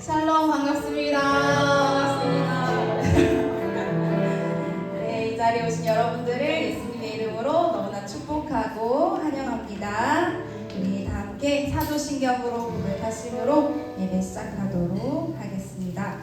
샬롬 반갑습니다. 반갑습니다. 네, 이 자리에 오신 여러분들을 예수님의 이름으로 너무나 축복하고 환영합니다. 우리 다 함께 사도신경으로 고백하심으로 예배 시작하도록 하겠습니다.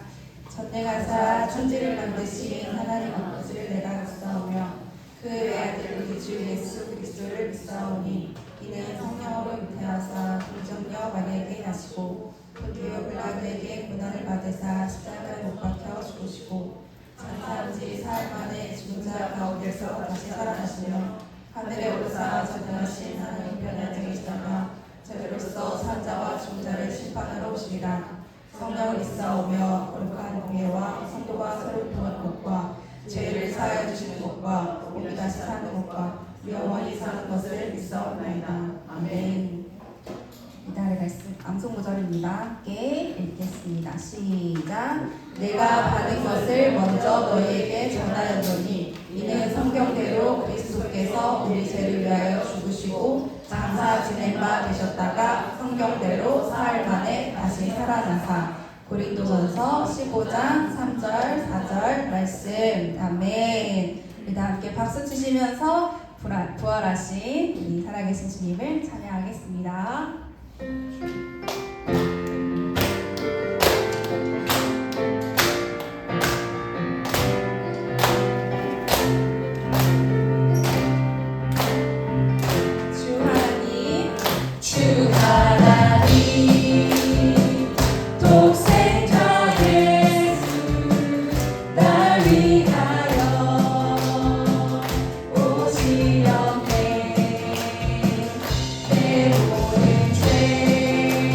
전능하사 천지를 만드신 하나님 아버지를 내가 믿사오며 그 외아들 우리 주 예수 그리스도를 믿사오니 이는 성령으로 잉태하사 동정녀 마리아에게 나시고 본디오 빌라도에게 고난을 받으사 십자가에 못 박혀 죽으시고 장사한지 사흘 만에 죽은 자 가운데서 다시 살아나시며 하늘에 오르사 전능하신 하나님 편에 앉아 계시다가 저희로서 산 자와 죽은 자를 심판하러 오시리라. 성령을 믿사오며 거룩한 공예와 성도가 서로 통한 것과 죄를 사하여 주시는 것과 몸이 다시 사는 것과 영원히 사는 것을 믿사옵나이다. 아멘. 이달의 말씀 암송 구절입니다. 함께 읽겠습니다. 시작. 내가 받은 것을 먼저 너희에게 전하였노니 이는 성경대로 그리스도께서 우리 죄를 위하여 죽으시고 장사 지낸 바 되셨다가 성경대로 사흘 만에 다시 살아나사. 고린도전서 15장 3절 4절 말씀. 아멘. 우리 다 함께 박수 치시면서 부활하신 우리 살아계신 주님을 찬양하겠습니다. 오시렵네 내 모든 죄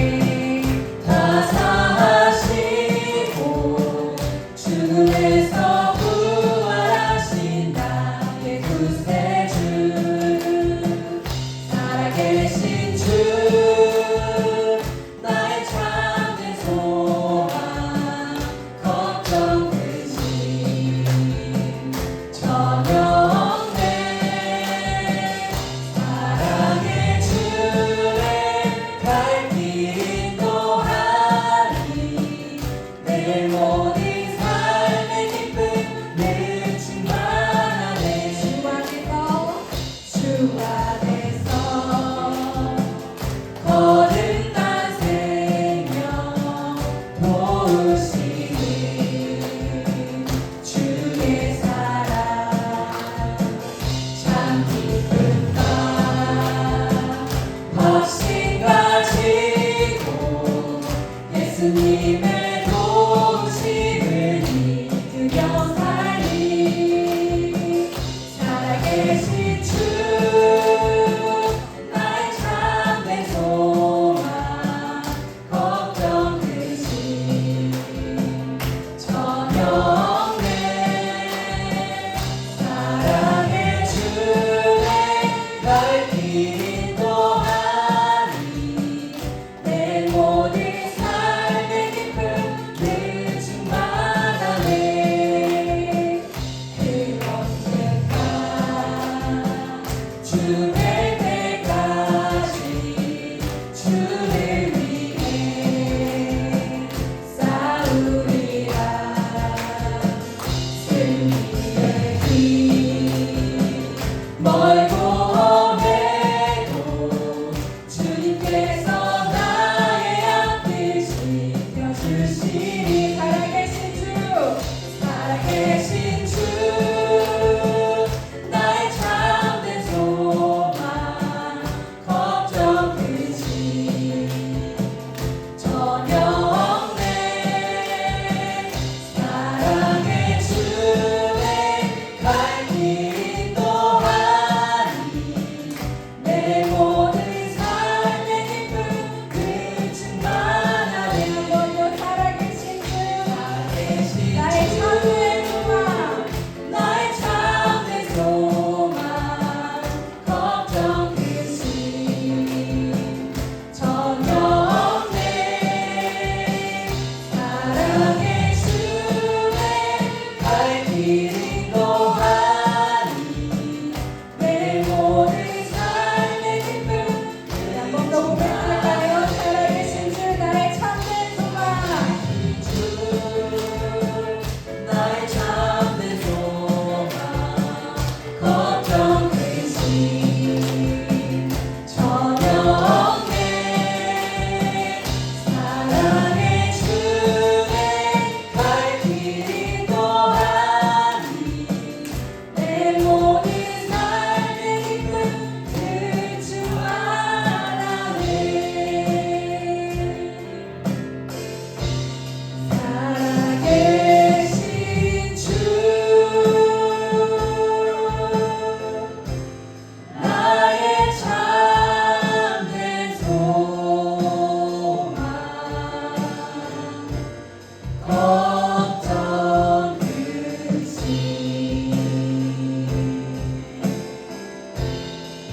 걱정 끝이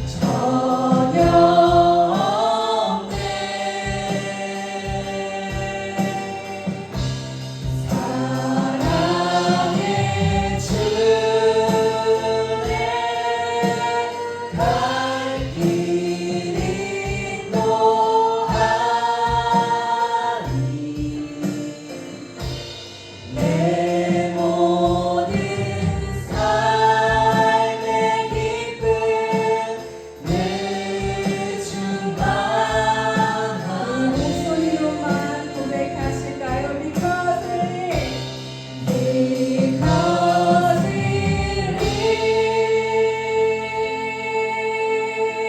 전혀 없네. 사랑의 주내 갈 길 인도하니 내 모든 삶의 기쁨 늘 충만하네. 목소리로만 고백하실까요? Because it Because it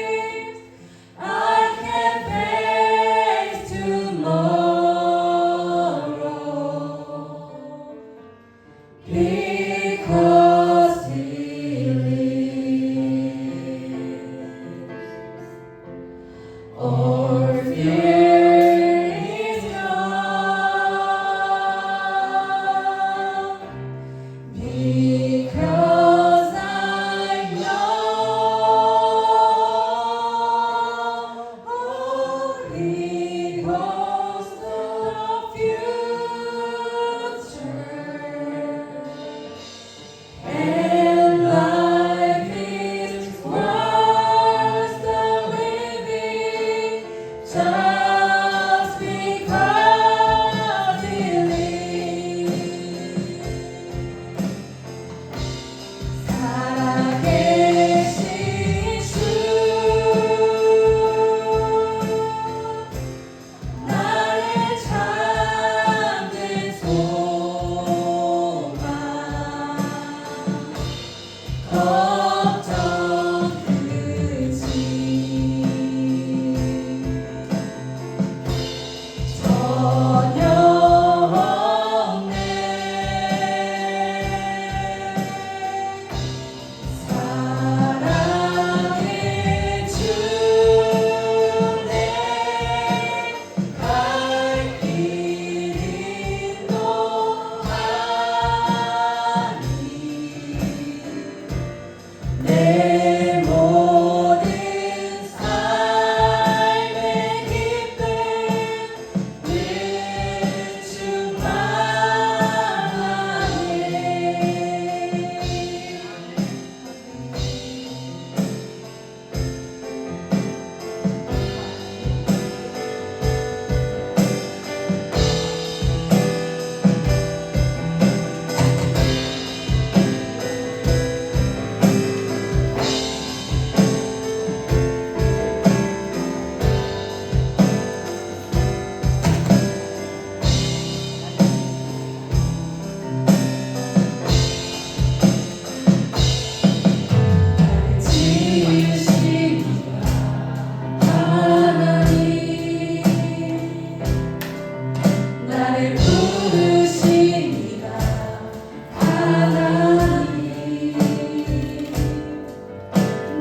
lives, I can face tomorrow. Because it lives, all fear is gone. Because I know Holy Ghost of future, and life is worth the living just because it lives. 살아계신 주 나의 참된 소망 걱정 끝이 전혀 없네. 사랑의 주내 갈 길 인도하니 내 모든 삶의 기쁨 늘 충만하네. 지으시니가 하나님, 나를 부르시니가 하나님,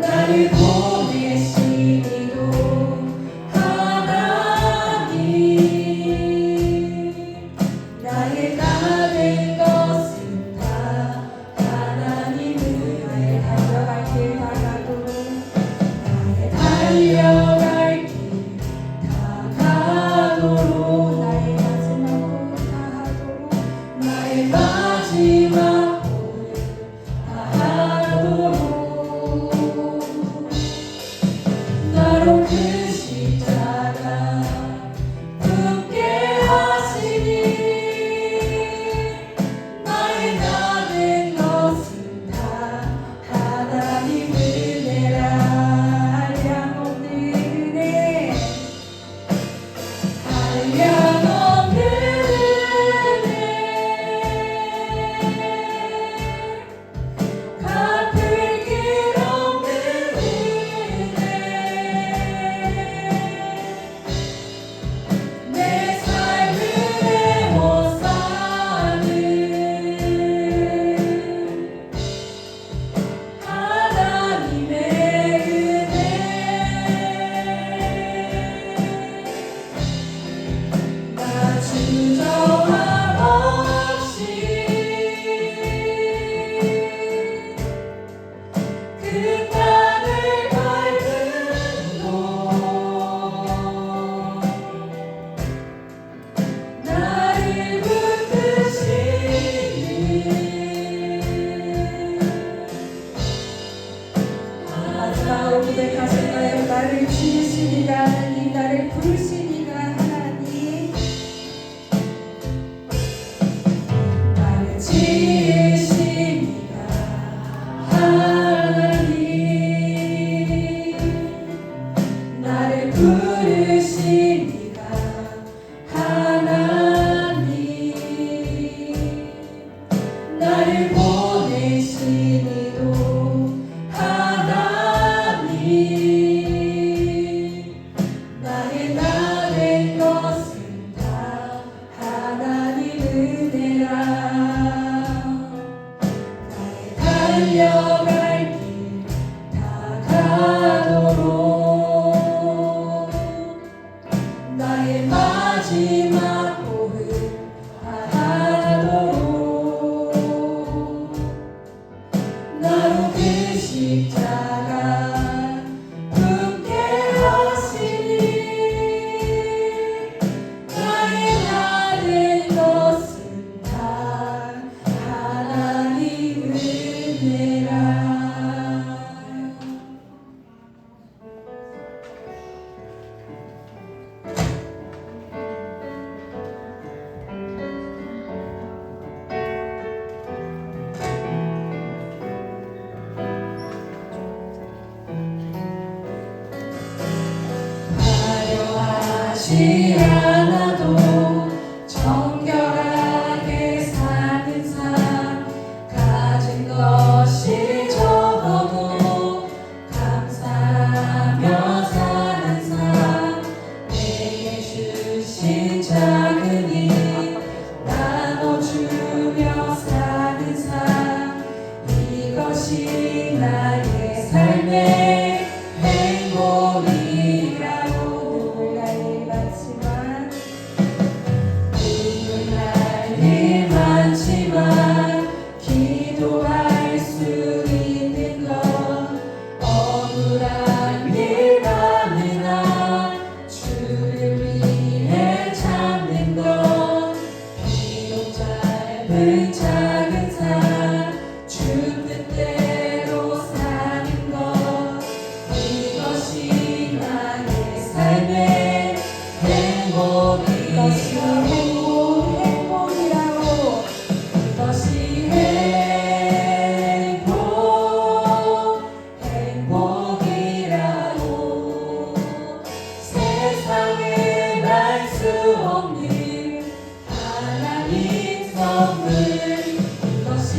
나를 보내시니도 하나님, 나의 다 된 것은 다 하나님 은혜. 달려갈 길 다가도록 나의 달려갈 길 다가도록 나의 마지막 길 다하도록 나의 마지막 골 다하도록 나로 그 십자가 품게 하시니 나의 다 된 것은 다 하나님 은혜라. 한량없는 은혜, 한량없는 은혜, 갚을 길 없는 은혜, 내 삶을 못 사는 하나님의 은혜. 나 주저하고 짧은 작은 삶 주 뜻대로 사는 것 이것이 나의 삶의 행복이라 이것이 행복이라고 이것이 행복이라고 세상에 날 수 없는 하나님 선물 이것이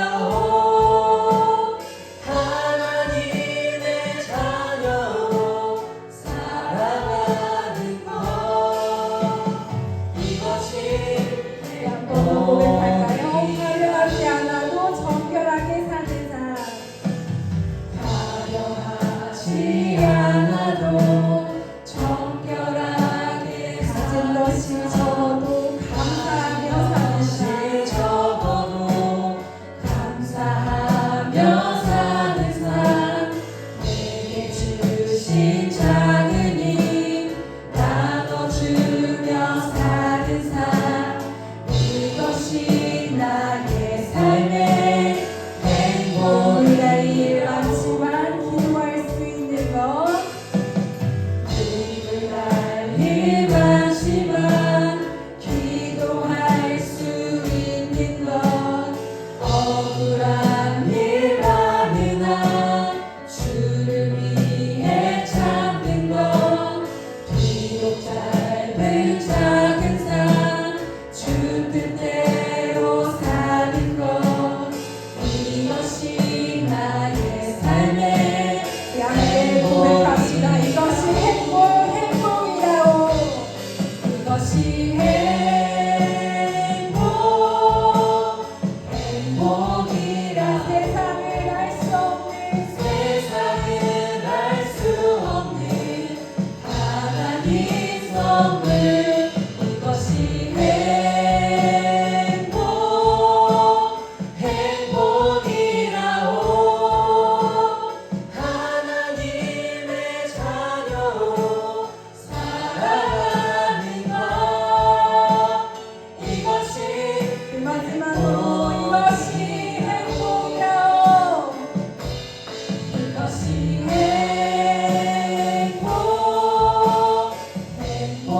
행복이라고 하나님의 자녀로 살아가는 것 이것이 한번 고백할까요? 화려하지 않아도 정결하게 사는 삶 화려하지 않아도 정결하게 가진 것이 적어도 감사하며 사는 삶 적어도 감사하며 사는 삶 내게 주신 작은 힘 나눠주며 사는 삶 이것이 나의 삶의 우리가 행복이라 일 많지만 기도할 수 있는 것 주님을 알릴 많지만 기도할 수 있는 것 억울한 일 많으나 주를 위해 참는 것 비록 짧은 작은 삶 주 뜻대로 사는 것 이것이 나의 삶의 양대 고백합시다. 이것이 행복이라고 이것이 행복이라 세상을 알 수 없는 세상은 알 수 없는 하나님 선물 이것이 행복이라고 하나님의 자녀로 살아가는 것 이것이 마지막으로 이것이 행복이라고 이것이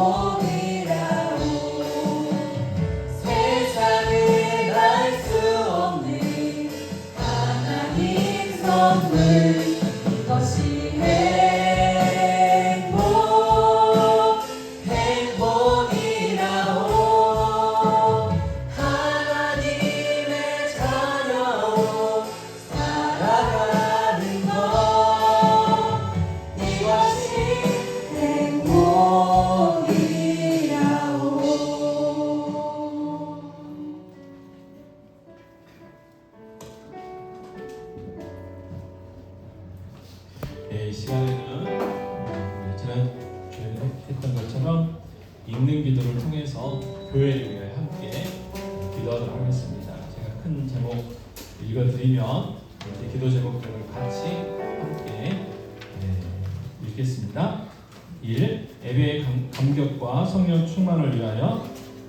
행복이라고 세상은 알 수 없는 하나님 선물 이것이 행복이라고 하나님의 자녀로 살아가는 것 이것이 행복이라고 이 시간에는 지난 주에 했던 것처럼 읽는 기도를 통해서 교회를 위해 함께 기도하도록 하겠습니다. 제가 큰 제목 읽어드리면 이렇게 기도 제목들을 같이 함께 읽겠습니다. 1. 예배의 감격과 성령 충만을 위하여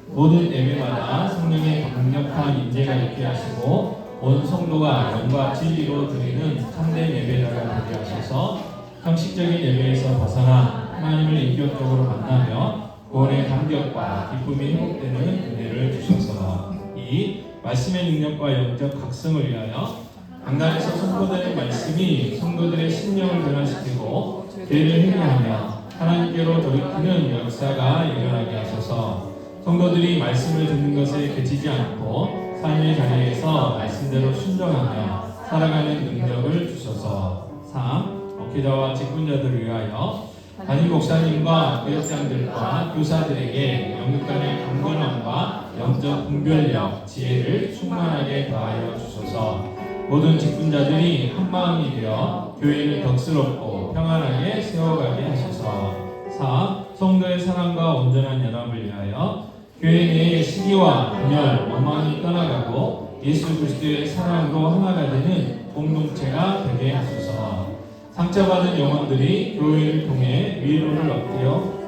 모든 예배마다 성령의 강력한 임재가 있게 하시고 온 성도가 영과 진리로 드리는 참된 예배자가 되게 하셔서 형식적인 예배에서 벗어나 하나님을 인격적으로 만나며 구원의 감격과 기쁨이 회복되는 은혜를 주셔서 2. 말씀의 능력과 영적 각성을 위하여 강단에서 선포되는 말씀이 성도들의 심령을 변화시키고 죄를 회개하며 하나님께로 돌이키는 역사가 일어나게 하셔서 성도들이 말씀을 듣는 것에 그치지 않고 삶의 자리에서 말씀대로 순종하며 살아가는 능력을 주셔서 3. 목회자와 직분자들을 위하여 담임 목사님과 교역장들과 교사들에게 영육 간의 강건함과 영적 분별력, 지혜를 충만하게 더하여 주소서. 모든 직분자들이 한마음이 되어 교회를 덕스럽고 평안하게 세워가게 하소서. 4. 성도의 사랑과 온전한 연합을 위하여 교회 내의 시기와 분열, 원망이 떠나가고 예수 그리스도의 사랑으로 하나가 되는 공동체가 되게 하소서. 상처받은 영혼들이 교회를 통해 위로를 얻게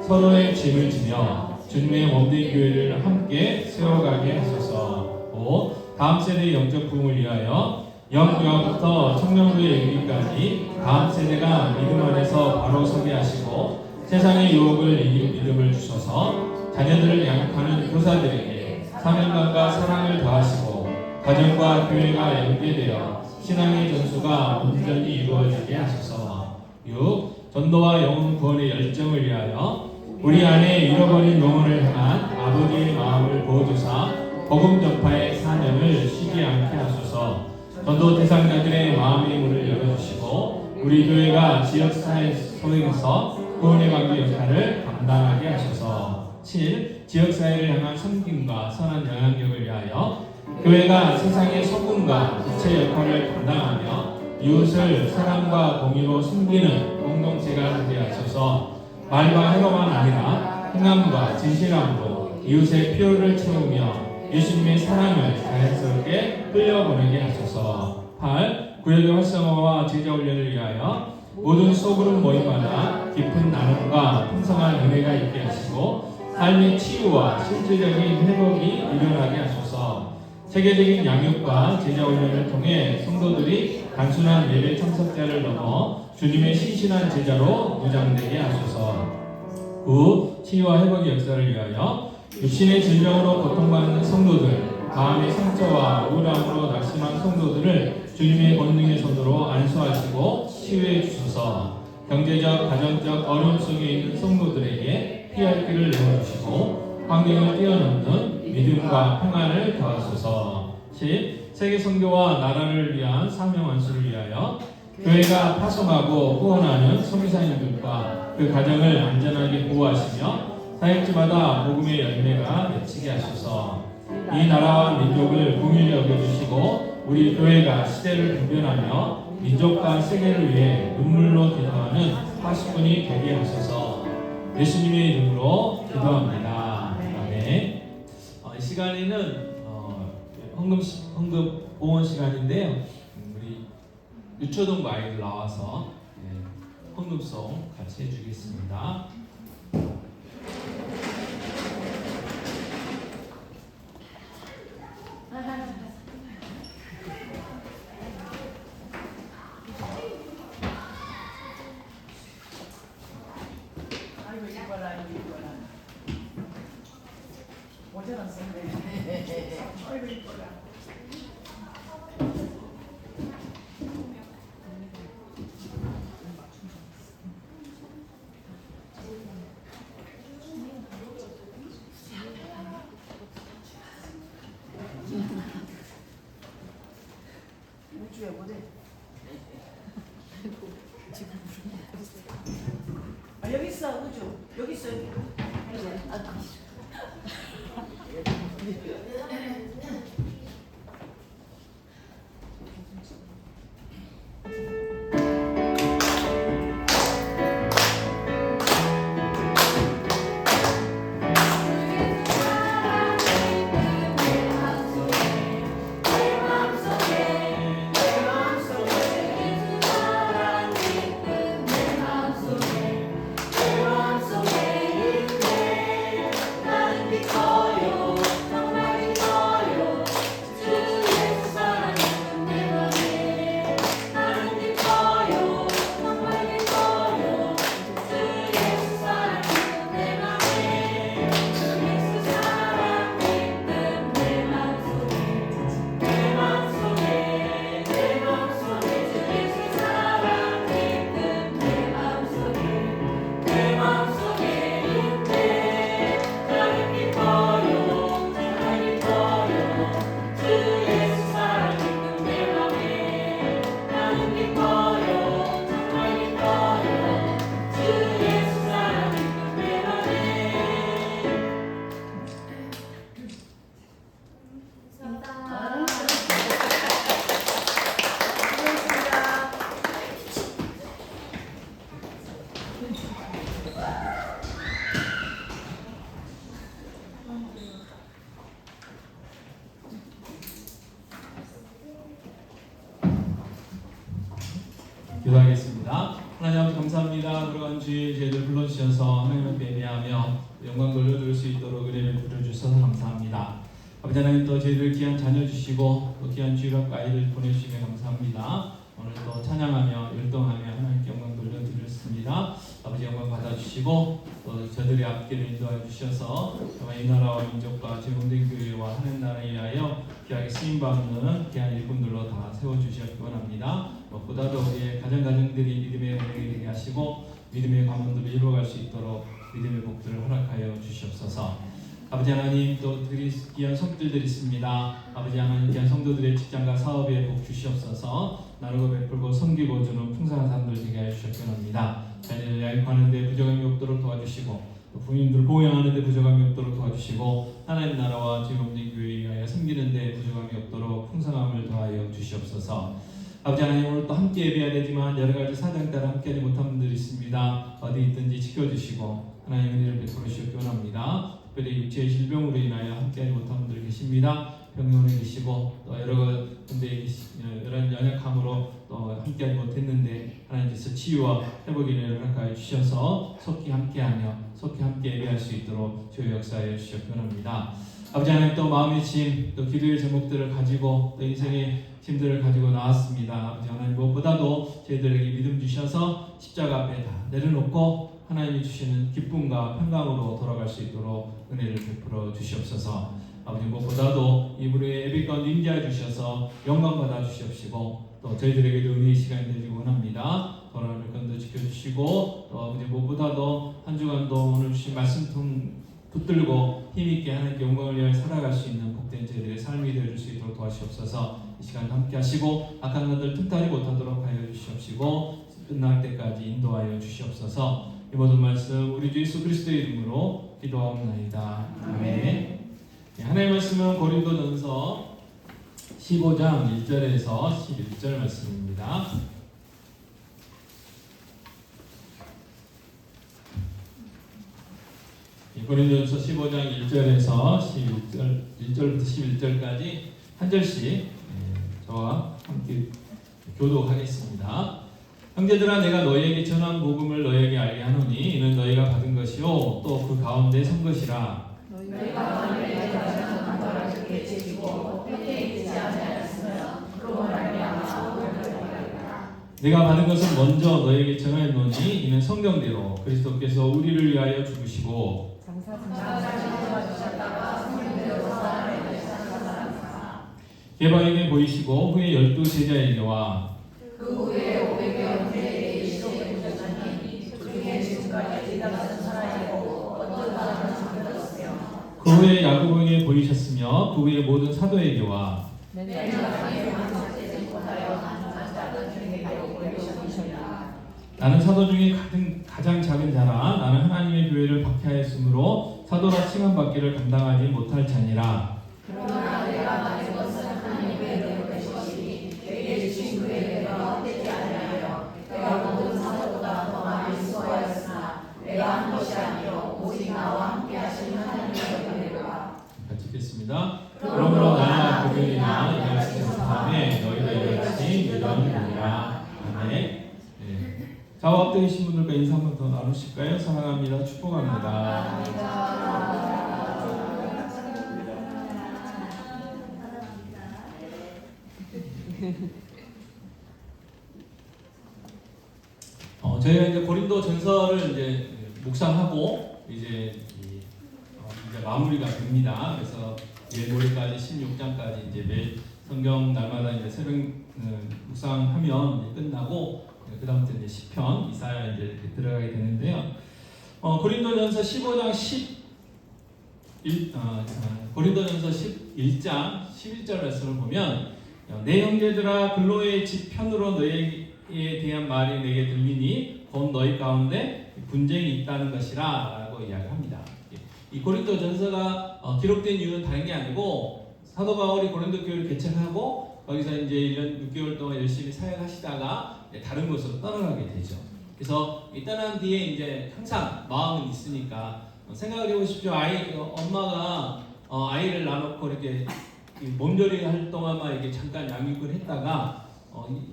서로의 짐을 지며 주님의 몸된 교회를 함께 세워가게 하소서. 또 다음 세대의 영적 부흥을 위하여 영교화부터 청년부에 이르기까지 다음 세대가 믿음 안에서 바로 서게 하시고 세상의 유혹을 이길 믿음을 주셔서 자녀들을 양육하는 교사들에게 사명감과 사랑을 더하시고 가정과 교회가 연계되어 신앙의 전수가 온전히 이루어지게 하소서. 6. 전도와 영혼 구원의 열정을 위하여 우리 안에 잃어버린 영혼을 향한 아버지의 마음을 부어주사 복음 전파의 사명을 쉬지 않게 하소서. 전도 대상자들의 마음의 문을 열어주시고 우리 교회가 지역사회 속에서 구원의 방주 역할을 감당하게 하소서. 7. 지역사회를 향한 섬김과 선한 영향력을 위하여 교회가 세상의 소금과 빛의 역할을 감당하며 이웃을 사랑과 공의로 섬기는 공동체가 되게 하소서. 말과 행동만 아니라 행함과 진실함으로 이웃의 필요를 채우며 예수님의 사랑을 자연스럽게 흘려보내게 하소서. 8. 구역의 활성화와 제자 훈련을 위하여 모든 소그룹 모임마다 깊은 나눔과 풍성한 은혜가 있게 하시고 삶의 치유와 실질적인 회복이 일어나게 하소서. 세계적인 양육과 제자 훈련을 통해 성도들이 단순한 예배 참석자를 넘어 주님의 신실한 제자로 무장되게 하소서. 9. 치유와 회복의 역사를 위하여 육신의 질병으로 고통받는 성도들, 마음의 상처와 우울함으로 낙심한 성도들을 주님의 권능의 손으로 안수하시고 치유해 주소서. 경제적, 가정적 어려움 속에 있는 성도들에게 피할 길을 내어주시고 환경을 뛰어넘는 믿음과 평안을 더하소서. 10. 세계 선교와 나라를 위한 사명 완수를 위하여 교회가 파송하고 후원하는 선교사님들과 그 가정을 안전하게 보호하시며 사역지마다 복음의 열매가 맺히게 하소서. 이 나라와 민족을 긍휼히 여겨주시고 우리 교회가 시대를 분별하며 민족과 세계를 위해 눈물로 기도하는 하수꾼이 되게 하소서. 예수님의 이름으로 기도합니다. 아멘. 이 시간에는 헌금 봉헌 시간인데요. 우리 유초동부 아이들 나와서 헌금송 같이 해주겠습니다. 아이고 이뻐라 이뻐라. 모자란 썼네. 아이고 이뻐라. 우주에 뭐래? 아 여기 있어 우주 여기 있어 여기. 기도하겠습니다. 하나님 아버지 감사합니다. 지나 들어간 주일 저희들 불러주셔서 하나님 앞에 예배하며 영광 돌려드릴 수 있도록 은혜를 부려주셔서 감사합니다. 아버지 하나님 또 저희들 귀한 자녀 주시고 또 귀한 주일학 아이들 보내주시며 감사합니다. 오늘 또 찬양하며 율동하며 하나님께 영광 돌려드렸습니다. 아버지 영광 받아주시고 또 저들의 앞길을 인도하여 주셔서 정말 이 나라와 민족과 제공된 교회와 하는 나라에 위하여 귀하게 쓰임받는 귀한 일꾼들로 다 세워주시기 원합니다. 무엇보다도 우리의 가정들이 믿음의 은혜가 되게 하시고 믿음의 가문들을 이루어갈 수 있도록 믿음의 복들을 허락하여 주시옵소서. 아버지 하나님 또 귀한 성도들이 있습니다. 아버지 하나님 귀한 성도들의 직장과 사업에 복 주시옵소서. 나누고 베풀고 섬기고 주는 풍성한 삶들 되게 하여 주시기 원합니다. 자녀를 양육하는 데 부족함이 없도록 도와주시고 또 부모님들 보양하는 데 부족함이 없도록 도와주시고 하나님 나라와 주님의 교회에 위하여 섬기는 데 부족함이 없도록 풍성함을 더하여 주시옵소서. 아버지 하나님 오늘 또 함께 예배해야 되지만 여러 가지 사정 따라 함께하지 못한 분들이 있습니다. 어디 있든지 지켜주시고 하나님 은혜를 베풀어 주시기 원합니다. 특별히 육체의 질병으로 인하여 함께하지 못한 분들 계십니다. 병원에 계시고 또 여러 군데 여러 연약함으로 또 함께하지 못했는데 하나님께서 치유와 회복의 허락하여 주셔서 속히 함께하며 속히 함께 예배할 수 있도록 주의 역사하여 주시기 원합니다. 아버지 하나님 또 마음의 짐, 또 기도의 제목들을 가지고 또 인생의 짐들을 가지고 나왔습니다. 아버지 하나님 무엇보다도 저희들에게 믿음 주셔서 십자가 앞에 다 내려놓고 하나님이 주시는 기쁨과 평강으로 돌아갈 수 있도록 은혜를 베풀어 주시옵소서. 아버지 무엇보다도 이분의 예배 가운데 임재해 주셔서 영광 받아 주시옵시고 또 저희들에게도 은혜의 시간이 되기 원합니다. 돌아오는 건도 지켜주시고 또 아버지 무엇보다도 한 주간도 오늘 주신 말씀 붙들고 힘있게 하나님께 영광을 위하여 살아갈 수 있는 복된 저희들의 삶이 되어줄 수 있도록 도와주시옵소서. 이 시간 함께 하시고 악한 것들 틈타지 못하도록 하여 주시옵시고 끝날 때까지 인도하여 주시옵소서. 이 모든 말씀 우리 주 예수 그리스도의 이름으로 기도하옵나이다. 아멘. 하나님의 말씀은 고린도전서 15장 1절에서 11절 말씀입니다. 고린도전서 15장 1절에서 1절부터 11절까지 한 절씩 저와 함께 교독하겠습니다. 형제들아 내가 너희에게 전한 복음을 너희에게 알게 하노니 이는 너희가 받은 것이요 또 그 가운데 선 것이라. 너희가 너희에게 전한 바를 그에게 지키고 그에게 있지 아니하였으며 그로 말미암아 복음을 받으리라. 내가 받은 것을 먼저 너희에게 전하였노니 이는 성경대로 그리스도께서 우리를 위하여 죽으시고 게바에게 보이시고 후에 12제자에게와 그 후에 500여 형제에게 이르시되 보셨나니 그 중에 지금까지 대답하는 사람이고 어떤 사람은 죽였으며 그 후에 야고보에게 보이셨으며 그 후에 모든 사도에게와 맨 마지막에 만삭제를 못하여 가능한 작은 형제에게 보이셨으니라. 나는 사도 중에 가장 작은 자라. 나는 하나님의 교회를 박해하였으므로 사도라 칭함받기를 감당하지 못할 자니라. 그러나 내가 받은 것은 하나님의 은혜로 것이니 내게 주신 그 은혜가 헛되지 아니하여 내가 모든 사도보다 더 많이 수고하였으나 내가 한 것이 아니요 오직 나와 함께 하신 하나님의 은혜로라. 같이 읽겠습니다. 그러므로 나와 그들이나 이같이 못함에 너희도 이같이 믿음이니라. 아멘. 좌우 앞에 계신 분들과 인사 한번 더 나누실까요? 사랑합니다. 축복합니다. 저희가 이제 고린도 전서를 이제 묵상하고 이제 마무리가 됩니다. 그래서 내일 모레까지 16장까지 이제 매일 성경 날마다 이제 새벽 묵상하면 이제 끝나고 그 다음부터 이제 시편, 이사야 이제 이렇게 들어가게 되는데요. 고린도전서 15장 고린도전서 11장 11절 말씀을 보면 내 형제들아 글로의 집 편으로 너희에게 대한 말이 내게 들리니 곧 너희 가운데 분쟁이 있다는 것이라 라고 이야기합니다. 이 고린도전서가 기록된 이유는 다른 게 아니고 사도 바울이 고린도 교회를 개척하고 거기서 이제 1년 6개월 동안 열심히 사역하시다가 다른 곳으로 떠나가게 되죠. 그래서 이 떠난 뒤에 이제 항상 마음은 있으니까 생각을 해보십시오. 엄마가 아이를 낳아놓고 이렇게 몸조리 할 동안만 이렇게 잠깐 양육을 했다가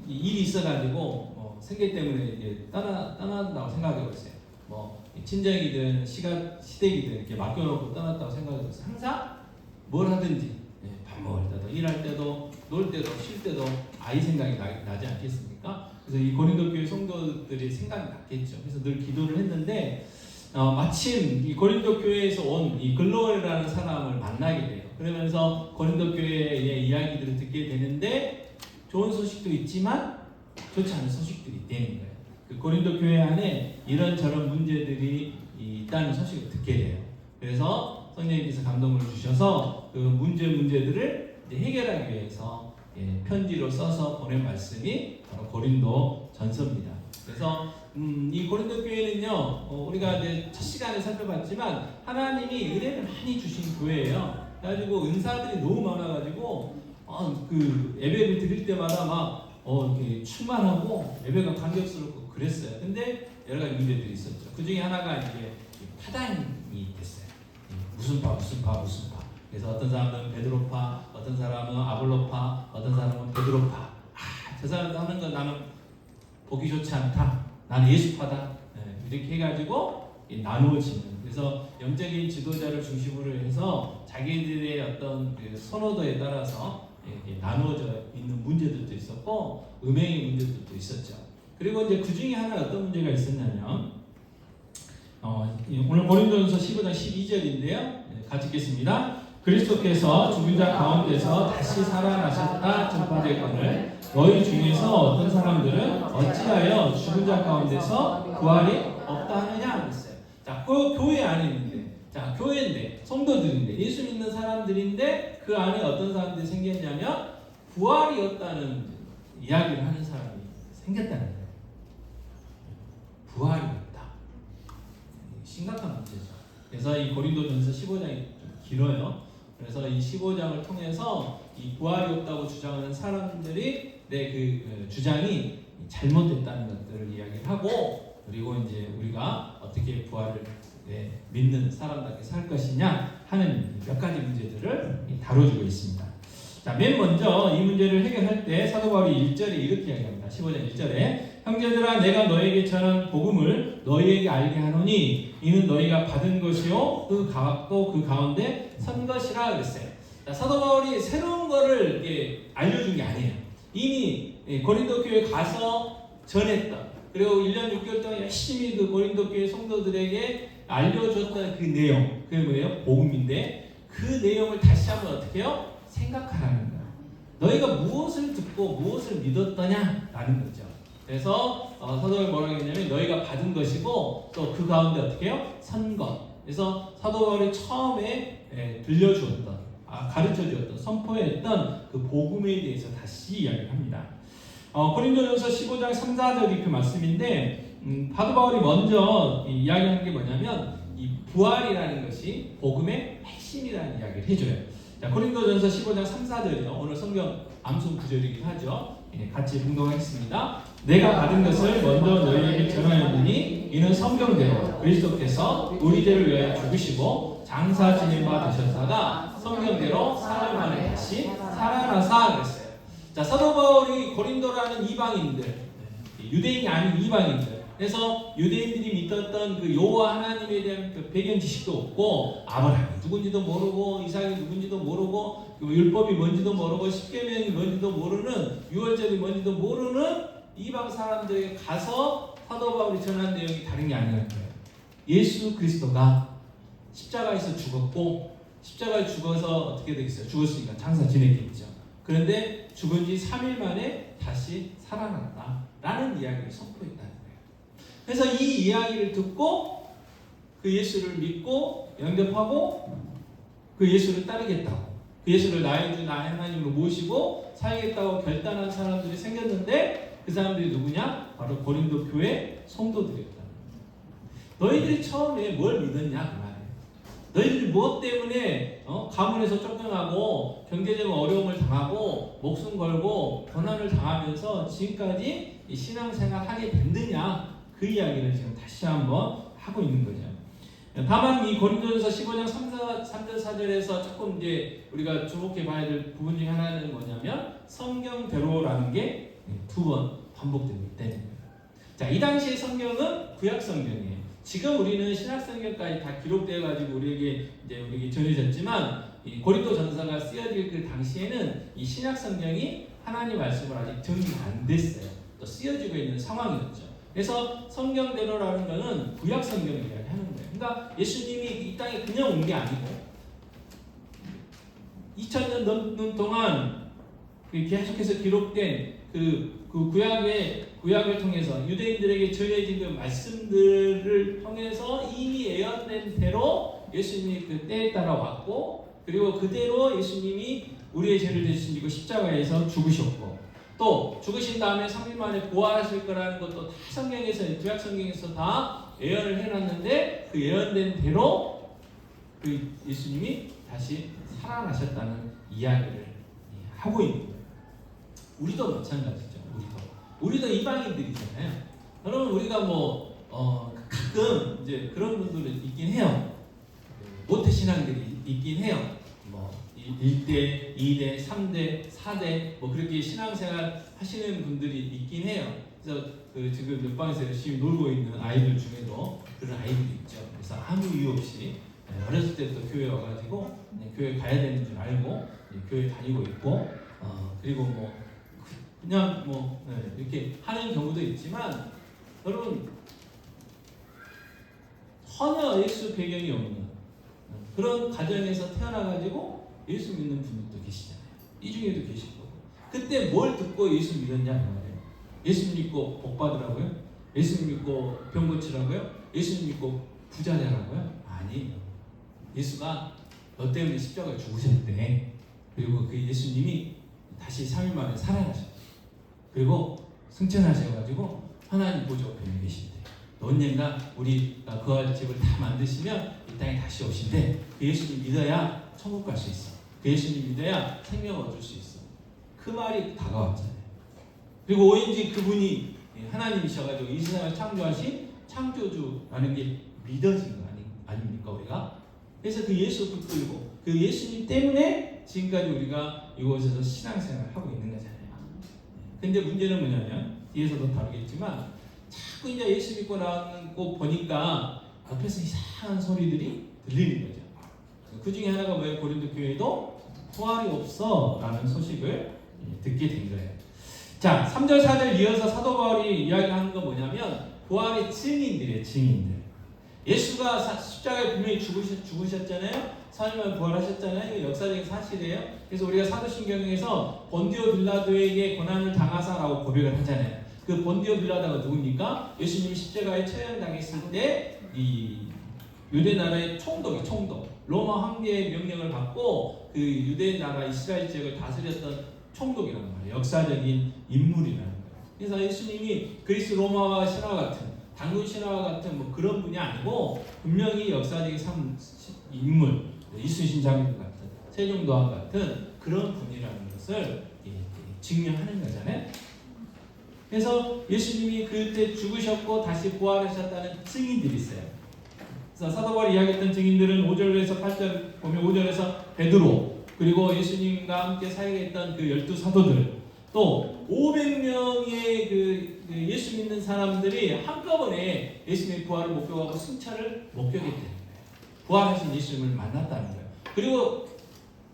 일이 있어가지고 생계 때문에 이게 떠난다고 생각해보세요. 뭐 친정이든 시댁이든 이렇게 맡겨놓고 떠났다고 생각해보세요. 항상 뭘 하든지 밥 먹을 때도 일할 때도 놀 때도 쉴 때도 아이 생각이 나지 않겠습니까? 그래서 이 고린도 교회 성도들이 생각이 났겠죠. 그래서 늘 기도를 했는데 마침 이 고린도 교회에서 온 이 글로엘이라는 사람을 만나게 돼요. 그러면서 고린도 교회의 이야기들을 듣게 되는데 좋은 소식도 있지만 좋지 않은 소식들이 있다는 거예요. 그 고린도 교회 안에 이런저런 문제들이 있다는 소식을 듣게 돼요. 그래서 성령님께서 감동을 주셔서 그 문제들을 이제 해결하기 위해서 편지로 써서 보낸 말씀이 바로 고린도 전서입니다. 그래서 이 고린도 교회는요, 우리가 이제 첫 시간에 살펴봤지만 하나님이 은혜를 많이 주신 교회예요. 그래가지고 은사들이 너무 많아가지고 그 예배를 드릴 때마다 막 이렇게 충만하고 예배가 감격스럽고 그랬어요. 근데 여러 가지 문제들이 있었죠. 그 중에 하나가 이제 파당이 됐어요. 무슨 파. 그래서 어떤 사람은 베드로파, 어떤 사람은 아볼로파, 어떤 사람은 베드로파. 저 사람도 하는 건 나는 보기 좋지 않다. 나는 예수파다. 이렇게 해가지고 나누어지는. 그래서 영적인 지도자를 중심으로 해서 자기들의 어떤 그 선호도에 따라서 나누어져 있는 문제들도 있었고 음행의 문제들도 있었죠. 그리고 이제 그 중에 하나 어떤 문제가 있었냐면 오늘 고린도전서 15장 12절인데요. 같이 읽겠습니다. 그리스도께서 죽은 자 가운데서 다시 살아나셨다 전파되거늘 너희 중에서 어떤 사람들은 어찌하여 죽은 자 가운데서 부활이 없다 하느냐 그랬어요. 자, 그 교회 안에 있는데, 자, 교회인데, 성도들인데, 예수 믿는 사람들인데 그 안에 어떤 사람들이 생겼냐면 부활이 없다는 이야기를 하는 사람이 생겼다는 거예요. 부활이 없다. 심각한 문제죠. 그래서 이 고린도전서 15장이 좀 길어요. 그래서 이 15장을 통해서 이 부활이 없다고 주장하는 사람들이 그 주장이 잘못됐다는 것들을 이야기를 하고 그리고 이제 우리가 어떻게 부활을 믿는 사람답게 살 것이냐 하는 몇 가지 문제들을 다뤄주고 있습니다. 자, 맨 먼저 이 문제를 해결할 때 사도 바울이 1절에 이렇게 이야기합니다. 15장 1절에 형제들아 내가 너에게 전한 복음을 너희에게 알게 하노니 이는 너희가 받은 것이요 또 그 가운데 선 것이라 그랬어요. 자, 사도 바울이 새로운 거를 알려준 게 아니에요. 이미 고린도 교회 가서 전했던 그리고 1년 6개월 동안 열심히 그 고린도 교회 성도들에게 알려줬던 그 내용 그게 뭐예요? 복음인데 그 내용을 다시 한번 어떻게 해요? 생각하라는 거예요. 너희가 무엇을 듣고 무엇을 믿었더냐라는 거죠. 그래서 사도를 뭐라고 했냐면 너희가 받은 것이고 또 그 가운데 어떻게 해요? 선 것. 그래서 사도 바울이 처음에 들려주었던 가르쳐주었던 선포했던 그 복음에 대해서 다시 이야기를 합니다. 고린도전서 15장 3, 4절이 그 말씀인데 사도 바울이 먼저 이야기하는 게 뭐냐면 이 부활이라는 것이 복음의 핵심이라는 이야기를 해줘요. 자, 고린도전서 15장 3, 4절이요. 오늘 성경 암송 구절이긴 하죠. 같이 봉독하겠습니다. 내가 받은 것을 먼저 너희에게 전하였느니 이는 성경대로 그리스도께서 우리 죄를 위하여 죽으시고 장사 지낸 바 되셨다가 성경대로 사흘 만에 다시 살아나사 그랬어요. 자, 사도 바울이 고린도라는 이방인들, 유대인이 아닌 이방인들, 그래서 유대인들이 믿었던 그 여호와 하나님에 대한 그 배경 지식도 없고 아브라함이 누군지도 모르고 이삭이 누군지도 모르고 그 율법이 뭔지도 모르고 십계명이 뭔지도 모르는 유월절이 뭔지도 모르는 이방 사람들에게 가서 사도 바울이 전한 내용이 다른 게 아니라는 거예요. 예수 그리스도가 십자가에서 죽었고 십자가에 죽어서 어떻게 되겠어요? 죽었으니까 장사 지냈겠죠. 그런데 죽은 지 3일 만에 다시 살아났다라는 이야기를 선포했다는 거예요. 그래서 이 이야기를 듣고 그 예수를 믿고 영접하고 그 예수를 따르겠다고 그 예수를 나의 주 나의 하나님으로 모시고 살겠다고 결단한 사람들이 생겼는데 그 사람들이 누구냐? 바로 고린도 교회 성도들이었다. 너희들이 처음에 뭘 믿었냐 그 말이에요. 너희들이 무엇 때문에 가문에서 쫓겨나고 경제적 어려움을 당하고 목숨 걸고 고난을 당하면서 지금까지 이 신앙생활 하게 됐느냐 그 이야기를 지금 다시 한번 하고 있는 거죠. 다만 이 고린도전서 15장 3절 4절에서 조금 이제 우리가 주목해 봐야 될 부분 중에 하나는 뭐냐면 성경대로라는 게 두 번 반복되고 있다는 거예요. 자, 이 당시의 성경은 구약 성경이에요. 지금 우리는 신약 성경까지 다 기록되어 가지고 우리에게 전해졌지만 이 고린도 전서가 쓰여질 그 당시에는 이 신약 성경이 하나님 말씀을 아직 정리가 안 됐어요. 또 쓰여지고 있는 상황이었죠. 그래서 성경대로라는 것은 구약 성경을 이야기하는 거예요. 그러니까 예수님이 이 땅에 그냥 온 게 아니고 2000년 넘는 동안 계속해서 기록된 그 구약을 통해서 유대인들에게 전해진 그 말씀들을 통해서 이미 예언된 대로 예수님이 그 때에 따라 왔고, 그리고 그대로 예수님이 우리의 죄를 대신지고 십자가에서 죽으셨고, 또 죽으신 다음에 3일 만에 부활하실 거라는 것도 다 성경에서, 구약 성경에서 다 예언을 해놨는데 그 예언된 대로 그 예수님이 다시 살아나셨다는 이야기를 하고 있는 거예요. 우리도 마찬가지죠. 우리도 이방인들이잖아요. 여러분, 우리가 가끔 이제 그런 분들은 있긴 해요. 모태 신앙들이 있긴 해요. 1대, 2대, 3대, 4대 그렇게 신앙생활 하시는 분들이 있긴 해요. 그래서 지금 옆방에서 열심히 놀고 있는 아이들 중에도 그런 아이들이 있죠. 그래서 아무 이유 없이 어렸을 때부터 교회 와가지고 교회 가야 되는 줄 알고 교회 다니고 있고, 그리고 그냥 이렇게 하는 경우도 있지만, 여러분, 전혀 예수 배경이 없는 그런 가정에서 태어나가지고 예수 믿는 분들도 계시잖아요. 이 중에도 계실 거고. 그때 뭘 듣고 예수 믿었냐 그 말이에요. 예수 믿고 복 받으라고요? 예수 믿고 병 고치라고요? 예수 믿고 부자 되라고요? 아니, 예수가 너 때문에 십자가에 죽으셨대. 그리고 그 예수님이 다시 3일 만에 살아나셨대. 그리고 승천하셔가지고 하나님 보좌 옆에 계신대. 언젠가 우리가 거할 집을 다 만드시면 이 땅에 다시 오신대. 그 예수님 믿어야 천국 갈 수 있어. 그 예수님 믿어야 생명을 얻을 수 있어. 그 말이 다가왔잖아요. 그리고 오인지 그분이 하나님이셔가지고 이 세상을 창조하신 창조주라는 게 믿어진 거 아닙니까 우리가? 그래서 그 예수 붙들고 그 예수님 때문에 지금까지 우리가 이곳에서 신앙생활을 하고 있는 거잖아요. 근데 문제는 뭐냐면, 뒤에서도 다루겠지만, 자꾸 이제 예수 믿고 나오는 거 보니까 옆에서 이상한 소리들이 들리는 거죠. 그 중에 하나가 뭐예요? 고린도 교회도 부활이 없어 라는 소식을 듣게 된 거예요. 자, 3절 4절 이어서 사도 바울이 이야기하는 건 뭐냐면 부활의 증인들이에요. 증인들. 예수가 십자가에 분명히 죽으셨잖아요. 4일 만에 부활하셨잖아요. 이거 역사적인 사실이에요. 그래서 우리가 사도신경에서 본디오 빌라도에게 고난을 당하사라고 고백을 하잖아요. 그 본디오 빌라도가 누굽니까? 예수님이 십자가에 처형당했을 때 이 유대 나라의 총독, 로마 황제의 명령을 받고 그 유대 나라 이스라엘 지역을 다스렸던 총독이란 말이에요. 역사적인 인물이라는 거예요. 그래서 예수님이 그리스 로마와 신화 같은, 당군 신화와 같은 그런 분이 아니고 분명히 역사적인 인물, 이순신 장군 같은, 세종도왕 같은 그런 분이라는 것을 증명하는 거잖아요. 그래서 예수님이 그때 죽으셨고 다시 부활하셨다는 증인들이 있어요. 그래서 사도 바울이 이야기했던 증인들은 5절에서 8절 보면 5절에서 베드로, 그리고 예수님과 함께 사역했던 그 12사도들, 또 500명의 그 예수 믿는 사람들이 한꺼번에 예수님의 부활을 목격하고 승천을 목격했다는 거예요. 부활하신 예수님을 만났다는 거예요. 그리고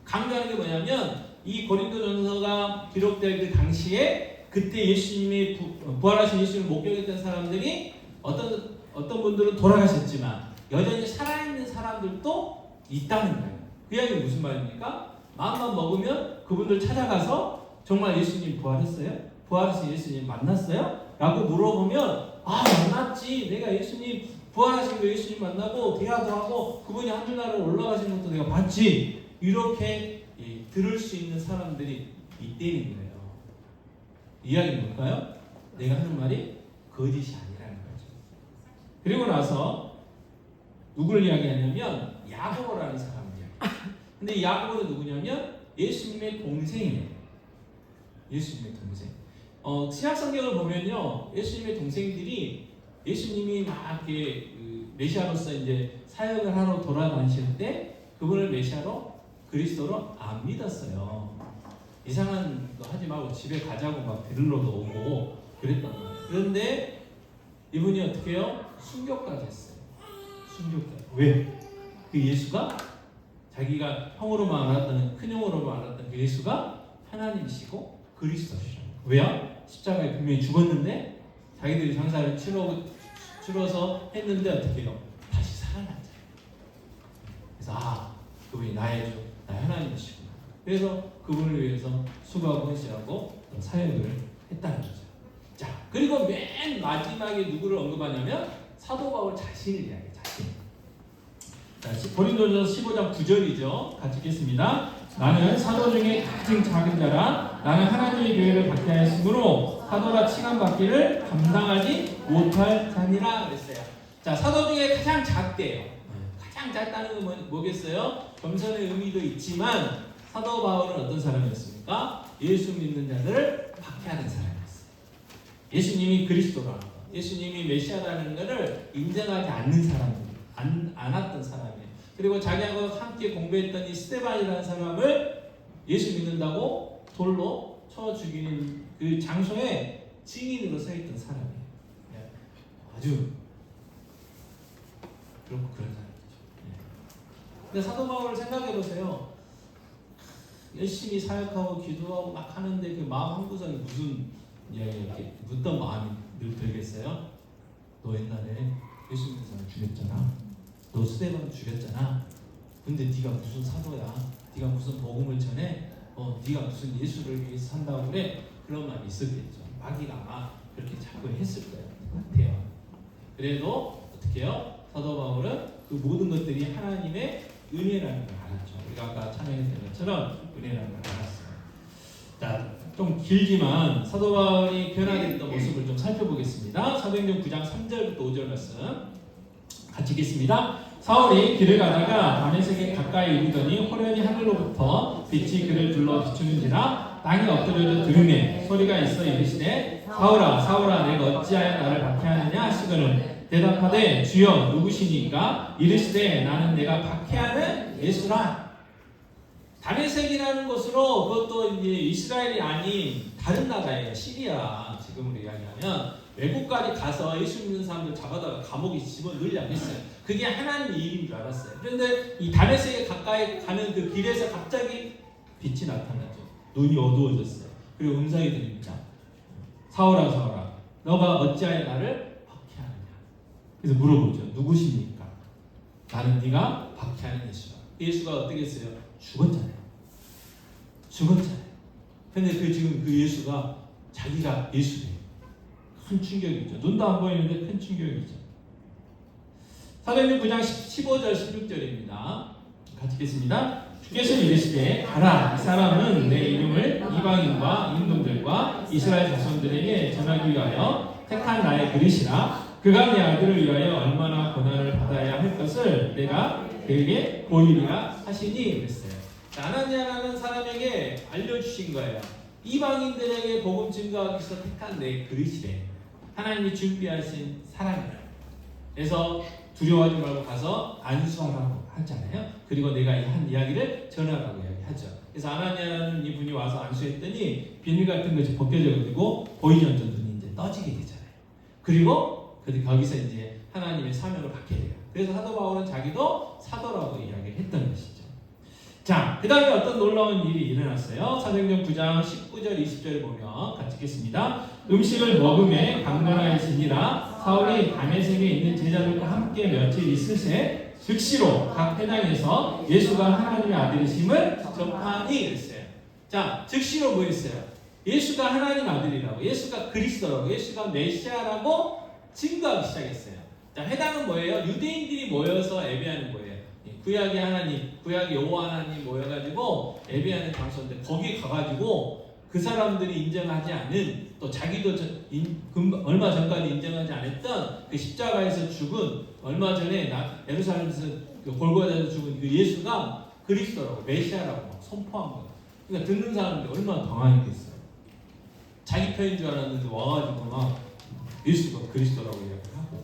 강조하는 게 뭐냐면 이 고린도전서가 기록될 그 당시에 그때 예수님이 부활하신 예수님을 목격했던 사람들이 어떤 분들은 돌아가셨지만 여전히 살아있는 사람들도 있다는 거예요. 그 이야기는 무슨 말입니까? 마음만 먹으면 그분들 찾아가서 정말 예수님 부활했어요? 부활하신 예수님 만났어요? 라고 물어보면 만났지. 내가 예수님 부활하신 거 예수님 만나고 대화도 하고 그분이 하늘나라로 올라가신 것도 내가 봤지. 이렇게 들을 수 있는 사람들이 있다는 거예요. 이야기는 뭘까요? 내가 하는 말이 거짓이 아니라는 거죠. 그리고 나서 누구를 이야기하냐면 야고보라는 사람이에요. 근데 야고보는 누구냐면 예수님의 동생이에요. 예수님의 동생. 신약 성경을 보면요, 예수님의 동생들이 예수님이 막 이렇게 메시아로서 이제 사역을 하러 돌아다니실 때 그분을 메시아로 그리스도로 안 믿었어요. 이상한 거 하지 말고 집에 가자고 막 데리러도 오고 그랬단 말이에요. 그런데 이분이 어떻게 해요? 순교까지 했어요. 순교까지. 왜? 그 예수가 자기가 형으로만 알았던, 큰 형으로만 알았던 그 예수가 하나님이시고 그리스도시죠. 왜요? 십자가에 분명히 죽었는데 자기들이 장사를 치러서 했는데 어떻게 해요? 다시 살아났잖아요. 그래서 그분이 나의 하나님이시구나. 그래서 그분을 위해서 수고하고 헌신하고 사역을 했다는 거죠. 자, 그리고 맨 마지막에 누구를 언급하냐면 사도 바울 자신을 이야기해요. 자신. 자, 고린도전서 15장 9절이죠. 같이 읽겠습니다. 나는 사도 중에 가장 작은 자라 나는 하나님의 교회를 박해하였으므로 사도라 칭함받기를 감당하지 못할 자니라 그랬어요. 자, 사도 중에 가장 작대요. 가장 작다는 건 뭐겠어요? 겸손의 의미도 있지만 사도 바울은 어떤 사람이었습니까? 예수 믿는 자들을 박해하는 사람이었어요. 예수님이 그리스도라는 것, 예수님이 메시아라는 것을 인정하지 않는 사람, 않았던 사람이에요. 그리고 자기하고 함께 공부했던 이 스데반이라는 사람을 예수 믿는다고 돌로 쳐 죽이는 그 장소에 증인으로 서 있던 사람이에요. 아주 그런 사람이죠. 근데 사도 바울을 생각해 보세요. 열심히 사역하고 기도하고 막 하는데 그 마음 한구석에 무슨 이렇게 어떤 마음이 늘 들겠어요? 너 옛날에 예수 믿는 사람 죽였잖아. 너 스데반 죽였잖아. 근데 네가 무슨 사도야? 네가 무슨 복음을 전해? 네가 무슨 예수를 위해서 산다고 그래? 그런 마음이 있었겠죠. 마귀가 아마 그렇게 자꾸 했을 거예요. 같아요. 그래도 어떻게 해요? 사도 바울은 그 모든 것들이 하나님의 은혜라는 걸 알았죠. 우리가 아까 찬양했던 것처럼 은혜라는 걸 알았어요. 자, 좀 길지만 사도 바울이 변화됐던 모습을 좀 살펴보겠습니다. 사도행전 9장 3절부터 5절 말씀 같이 읽겠습니다. 사울이 길을 가다가 다메섹에 가까이 이르더니 호련히 하늘로부터 빛이 그를 둘러 비추는지라 땅이 엎드려져 들으매 소리가 있어 이르시되 사울아 사울아 내가 어찌하여 나를 박해하느냐 하시거늘 대답하되 주여 누구시니까 이르시되 나는 내가 박해하는 예수라. 다메섹이라는 곳으로 그것도 이제 이스라엘이 아닌 다른 나라예요. 시리아 지금으로 이야기하면 외국까지 가서 예수 믿는 사람들 잡아다가 감옥에 집어넣으려고 했어요. 그게 하나님의 일인 줄 알았어요. 그런데 이 다메섹에 가까이 가는 그 길에서 갑자기 빛이 나타나죠. 눈이 어두워졌어요. 그리고 음성이 들립니다. 사울아 사울아 너가 어찌하여 나를 박해하느냐. 그래서 물어보죠. 누구십니까? 나는 네가 박해하는 예수다. 예수가 어떻게 했어요? 죽었잖아요. 근데 지금 그 예수가 자기가 예수래요. 큰 충격이죠. 눈도 안 보이는데 큰 충격이죠. 사도행전 9장 15절 16절입니다. 같이 읽겠습니다. 주께서 이르시되 가라 이 사람은 내 이름을 이방인과 임금들과 이스라엘 자손들에게 전하기 위하여 택한 나의 그릇이라. 그가 내 아들을 위하여 얼마나 고난을 받아야 할 것을 내가 그에게 보이리라 하시니 그랬어요. 아나니아라는 사람에게 알려주신 거예요. 이방인들에게 복음 증거하기 위해서 택한 내 그릇이래. 하나님이 준비하신 사람이라. 그래서 두려워하지 말고 가서 안수하라고 하잖아요. 그리고 내가 한 이야기를 전하라고 이야기하죠. 그래서 아나니아라는 이분이 와서 안수했더니 비닐 같은 것이 벗겨져가지고 보이지 않던 눈이 이제 떠지게 되잖아요. 그리고 거기서 이제 하나님의 사명을 받게 돼요. 그래서 사도 바울은 자기도 사도라고 이야기를 했던 것이죠. 자, 그 다음에 어떤 놀라운 일이 일어났어요. 사도행전 9장 19절 20절을 보면 같이 읽겠습니다. 음식을 먹음에 강건하여지니라. 사울이 다메섹에 있는 제자들과 함께 며칠 있으세 즉시로 각 회당에서 예수가 하나님의 아들이심을 전파하니 그랬어요. 자, 즉시로 뭐 했어요? 예수가 하나님 아들이라고, 예수가 그리스도라고, 예수가 메시아라고 증거하기 시작했어요. 자, 회당은 뭐예요? 유대인들이 모여서 예배하는 거예요. 구약의 하나님, 구약의 여호와 하나님 모여가지고 예배하는 장소인데 거기 가가지고 그 사람들이 인정하지 않은 또 자기도 얼마 전까지 인정하지 않았던 그 십자가에서 죽은 얼마 전에 예루살렘에서 골고다에서 죽은 그 예수가 그리스도라고 메시아라고 선포한 거예요. 그러니까 듣는 사람들이 얼마나 당황했겠어요. 자기 편인 줄 알았는데 와가지고 막 예수가 그리스도라고 이야기하고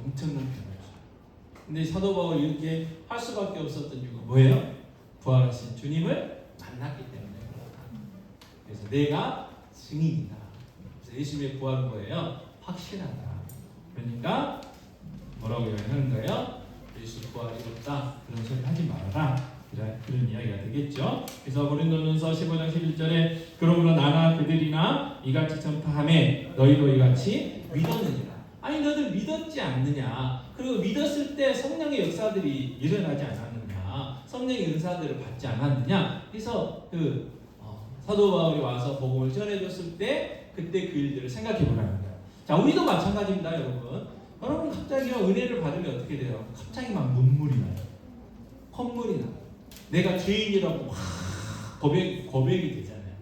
엄청난 변화죠. 근데 사도 바울이 이렇게 할 수밖에 없었던 이유가 뭐예요? 부활하신 주님을 만났기 때문에 그래서 내가 증인이다. 그래서 예수님의 부활은 뭐예요? 확실하다. 그러니까 뭐라고 이야기하는 거예요? 예수 부활이 없다. 그런 소리 하지 말아라. 그런 이야기가 되겠죠. 그래서 고린도전서 15장 11절에 그러므로 나나 그들이나 이같이 전파하매 너희도 이같이 믿었느니라. 아니 너희들 믿었지 않느냐. 그리고 믿었을 때 성령의 역사들이 일어나지 않았느냐. 성령의 은사들을 받지 않았느냐. 그래서 사도 바울이 와서 복음을 전해줬을 때 그때 그 일들을 생각해 보라는 거예요. 자, 우리도 마찬가지입니다, 여러분. 여러분 갑자기 은혜를 받으면 어떻게 돼요? 갑자기 막 눈물이 나요. 콧물이 나요. 내가 죄인이라고 막 고백이 되잖아요.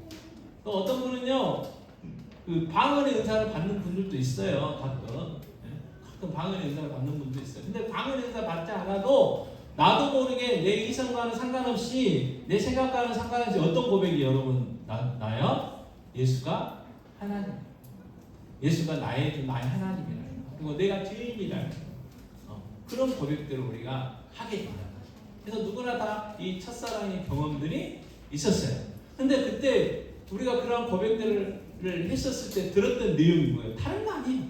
또 어떤 분은요, 그 방언의 은사를 받는 분들도 있어요. 가끔 방언의 은사를 받는 분도 있어요. 근데 방언의 은사 받지 않아도 나도 모르게 내 이성과는 상관없이 내 생각과는 상관없이 어떤 고백이 여러분 나요? 예수가 하나님. 예수가 나의 하나님이라. 그리고 내가 죄인이라. 그런 고백들을 우리가 하게 됩니다. 그래서 누구나 다 이 첫사랑의 경험들이 있었어요. 근데 그때 우리가 그런 고백들을 했었을 때 들었던 내용이 뭐예요? 다른 거 아니에요.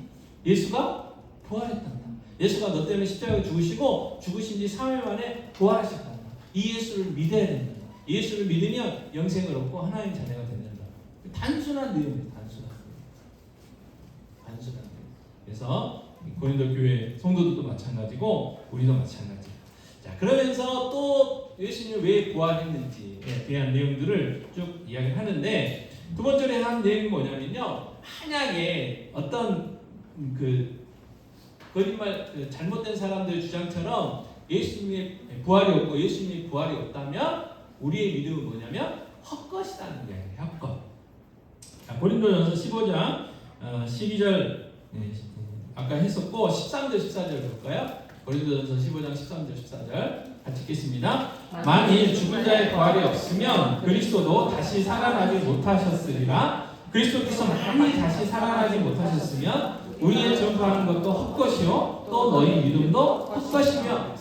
예수가 부활했단다. 예수가 너 때문에 십자가에 죽으시고 죽으신 지 3일 만에 부활하셨단다. 이 예수를 믿어야 된다. 이 예수를 믿으면 영생을 얻고 하나님의 자녀가 된다. 단순한 내용이에요. 단순한 내용. 그래서 고린도 교회 성도들도 마찬가지고 우리도 마찬가지예요. 자, 그러면서 또 예수님이 왜 부활했는지에 대한 내용들을 쭉 이야기하는데 두 번째로 한 내용이 뭐냐면요. 만약에 어떤 거짓말 잘못된 사람들의 주장처럼 예수님의 부활이 없고 예수님의 부활이 없다면 우리의 믿음은 뭐냐면 헛것이라는 게 아니에요. 헛것. 자, 고린도전서 15장 12절 아까 했었고 13절 14절 볼까요? 고린도전서 15장 13절 14절 같이 읽겠습니다. 만일 죽은 자의 부활이 없으면 그리스도도 다시 살아나지 못하셨으리라. 그리스도께서 만일 다시 살아나지 못하셨으면 우리의 전파하는 것도 헛것이요 또 너희 믿음도 헛것이며.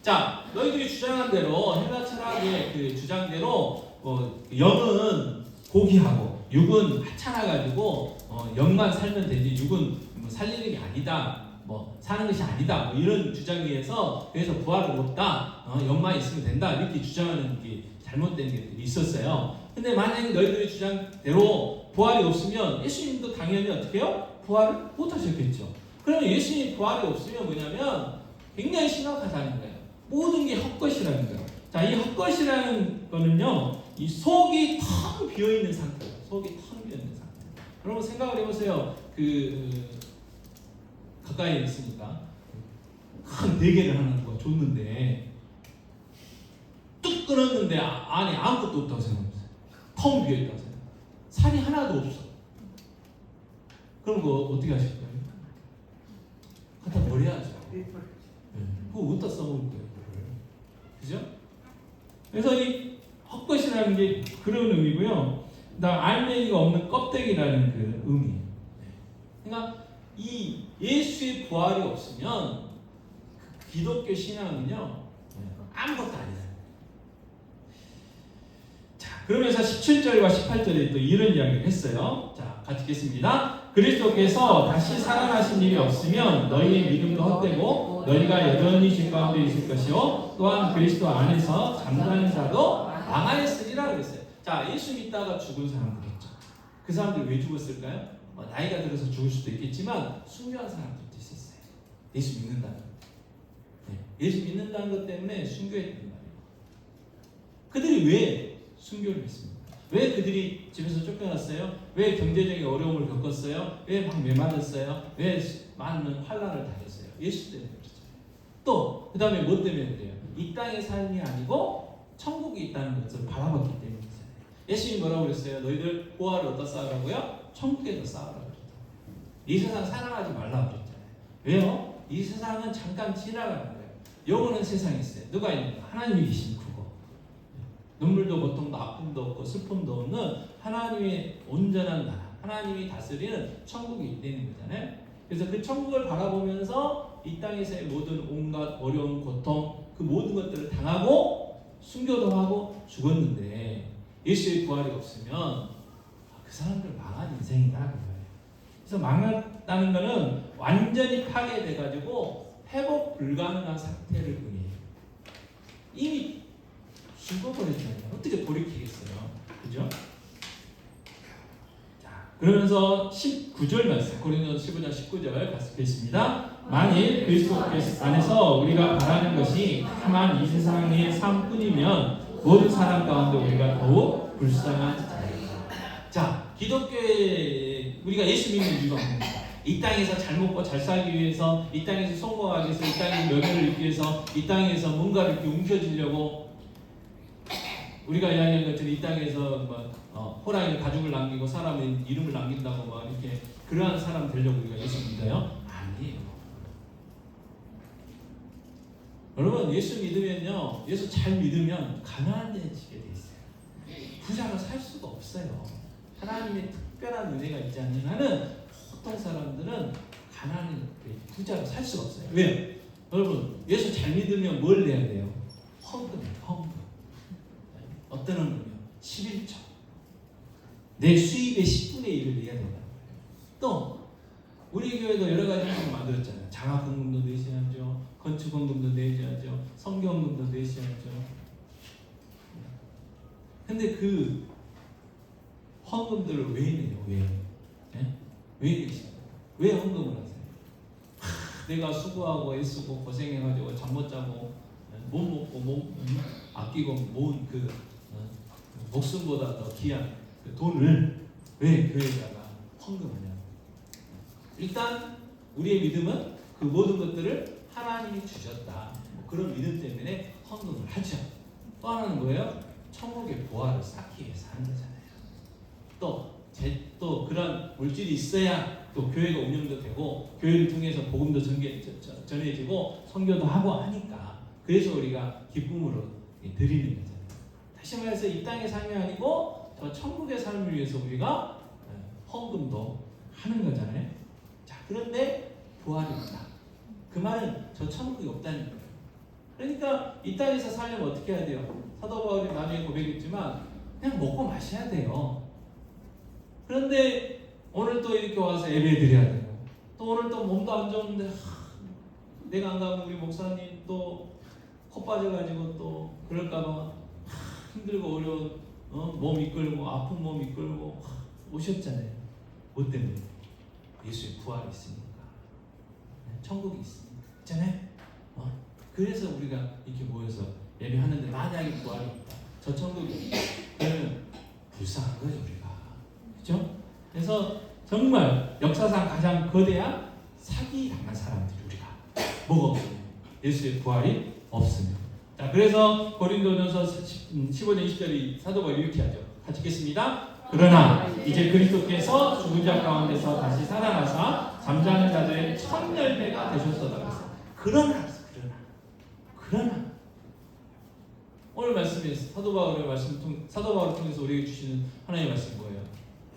자, 너희들이 주장한 대로 헬라 철학의 그 주장대로 영은 고귀하고 육은 하찮아가지고 영만 살면 되지 육은 살리는 게 아니다. 사는 것이 아니다. 이런 주장에 의해서 그래서 부활은 없다. 영만 있으면 된다. 이렇게 주장하는 게 잘못된 것들이 있었어요. 근데 만약에 너희들의 주장대로 부활이 없으면 예수님도 당연히 어떻게 해요? 부활을 못 하셨겠죠. 그러면 예수님 부활이 없으면 뭐냐면 굉장히 심각하다는 거예요. 모든 게 헛것이라는 거예요. 자, 이 헛것이라는 거는요, 이 속이 텅 비어있는 상태예요. 속이 텅 비어있는 상태. 여러분 생각을 해보세요. 가까이에 있으니까 큰 대게를 하나 누가 줬는데 뚝 끊었는데 안에 아무것도 없다고 생각해보세요. 텅 비어있다고 생각해요. 살이 하나도 없어. 그럼 그거 어떻게 하실 거예요? 갖다 버려야죠. 그거 어디다 써먹을 거예요? 그죠? 그래서 이 헛것이라는 게 그런 의미고요. 그다음 알맹이가 없는 껍데기라는 그 의미예요. 그러니까 이 예수의 부활이 없으면 기독교 신앙은요 아무것도 아니다. 자, 그러면서 17절과 18절에 또 이런 이야기를 했어요. 자, 같이 읽겠습니다. 그리스도께서 다시 살아나신 일이 없으면 너희의 믿음도 헛되고 너희가 여전히 죄 가운데 있을 것이요 또한 그리스도 안에서 잠자는 자도 망하였으리라 그랬어요. 자, 예수 믿다가 죽은 사람들 있죠. 그 사람들이 왜 죽었을까요? 나이가 들어서 죽을 수도 있겠지만 순교한 사람들도 있었어요. 예수 믿는다는 것. 예수 믿는다는 것 때문에 순교했단 말이에요. 그들이 왜 순교를 했습니까? 왜 그들이 집에서 쫓겨났어요? 왜 경제적인 어려움을 겪었어요? 왜 막 매맞았어요? 왜 많은 환난을 당했어요? 예수 때문에 그렇잖아요. 또 그 다음에 뭐 때문에 그래요? 이 땅의 삶이 아니고 천국이 있다는 것을 바라봤기 때문이잖아요. 예수님이 뭐라고 그랬어요? 너희들 부활을 어디다 쌓으라고요? 천국에다 쌓으라고 그랬죠. 이 세상 사랑하지 말라고 그랬잖아요. 왜요? 이 세상은 잠깐 지나가는 거예요. 영원한 세상이 있어요. 누가 있는가? 하나님이 계신 그거. 눈물도 고통도 아픔도 없고 슬픔도 없는 하나님의 온전한 나라, 하나님이 다스리는 천국이 있다는 거잖아요. 그래서 그 천국을 바라보면서 이 땅에서의 모든 온갖 어려움, 고통, 그 모든 것들을 당하고 순교도 하고 죽었는데 예수의 부활이 없으면 그 사람들 망한 인생이다. 그래서 망했다는 것은 완전히 파괴돼가지고 회복 불가능한 상태를 보니 이미 죽어버렸잖아요. 어떻게 돌이키겠어요? 그죠? 자, 그러면서 19절 말씀, 고린도서 15장 19절 말씀하겠습니다. 만일 그리스도 안에서 우리가 바라는 것이 다만 이 세상의 삶뿐이면 모든 사람 가운데 우리가 더욱 불쌍한 자입니다. 자, 기독교에 우리가 예수 믿는 이유가 뭡니까? 이 땅에서 잘 먹고 잘 살기 위해서, 이 땅에서 성공하기 위해서, 이 땅에서 명예를 얻기 위해서, 이 땅에서 뭔가를 이렇게 움켜쥐려고 우리가 이야기한 것처럼 이 땅에서 호랑이 가죽을 남기고 사람의 이름을 남긴다고 막 이렇게 그러한 사람 되려고 우리가 예수 믿어요? 아니에요. 여러분 예수 믿으면요, 예수 잘 믿으면 가난해지게 돼 있어요. 부자로 살 수가 없어요. 하나님의 특별한 은혜가 있지 않는 한은 보통 사람들은 가난해 부자로 살 수가 없어요. 왜요? 여러분 예수 잘 믿으면 뭘 내야 돼요? 헌금이에요. 헌금. 어떤 헌금이요? 11조. 내 수입의 10분의 1을 내야 된다. 또 우리 교회도 여러 가지 헌금을 만들었잖아요. 장학금도 내셔야죠. 건축헌금도 내셔야죠. 성경금도 내셔야죠. 근데 그 헌금들을 왜 내요? 왜? 네? 왜 내시나요? 왜 헌금을 하세요? 내가 수고하고 애쓰고 고생해가지고 잠 못 자고 못 먹고 몸 아끼고 모은 그 목숨보다 더 귀한 그 돈을 왜 교회에다가 헌금하냐? 일단 우리의 믿음은 그 모든 것들을 하나님이 주셨다. 그런 믿음 때문에 헌금을 하죠. 또 하나는 뭐예요? 천국의 보화를 쌓기 위해서 하는 거잖아요. 또 그런 물질이 있어야 또 교회가 운영도 되고 교회를 통해서 복음도 전해지고 선교도 하고 하니까 그래서 우리가 기쁨으로 드리는 거잖아요. 다시 말해서 이 땅의 삶이 아니고 저 천국의 삶을 위해서 우리가 헌금도 하는 거잖아요. 자, 그런데 부활이 없다. 그 말은 저 천국이 없다는 거예요. 그러니까 이 땅에서 살려면 어떻게 해야 돼요? 사도 바울이 나중에 고백했지만 그냥 먹고 마셔야 돼요. 그런데 오늘 또 이렇게 와서 예배 드려야 되고 또 오늘 또 몸도 안 좋은데 내가 안 가면 우리 목사님 또 코 빠져가지고 또 그럴까봐 힘들고 어려운 몸 이끌고 아픈 몸 이끌고 오셨잖아요. 뭐 때문에? 예수의 부활이 있으니까, 천국이 있으니까, 있잖아요. 그래서 우리가 이렇게 모여서 예배하는데 만약에 부활이 없다, 저 천국이 없다, 그러면 불쌍한 거죠 우리가, 그렇죠? 그래서 정말 역사상 가장 거대한 사기 당한 사람들이 우리가 뭐가 없으면 예수의 부활이 없으면. 자, 그래서 고린도전서 15장 20절이 사도 바울이 이렇게 하죠. 같이 읽겠습니다. 그러나 이제 그리스도께서 죽은 자 가운데서 다시 살아나사 잠자는 자들의 첫 열매가 되셨도다. 그러나 오늘 말씀에서 사도 바울을 통해서 우리에게 주시는 하나님의 말씀이 뭐예요?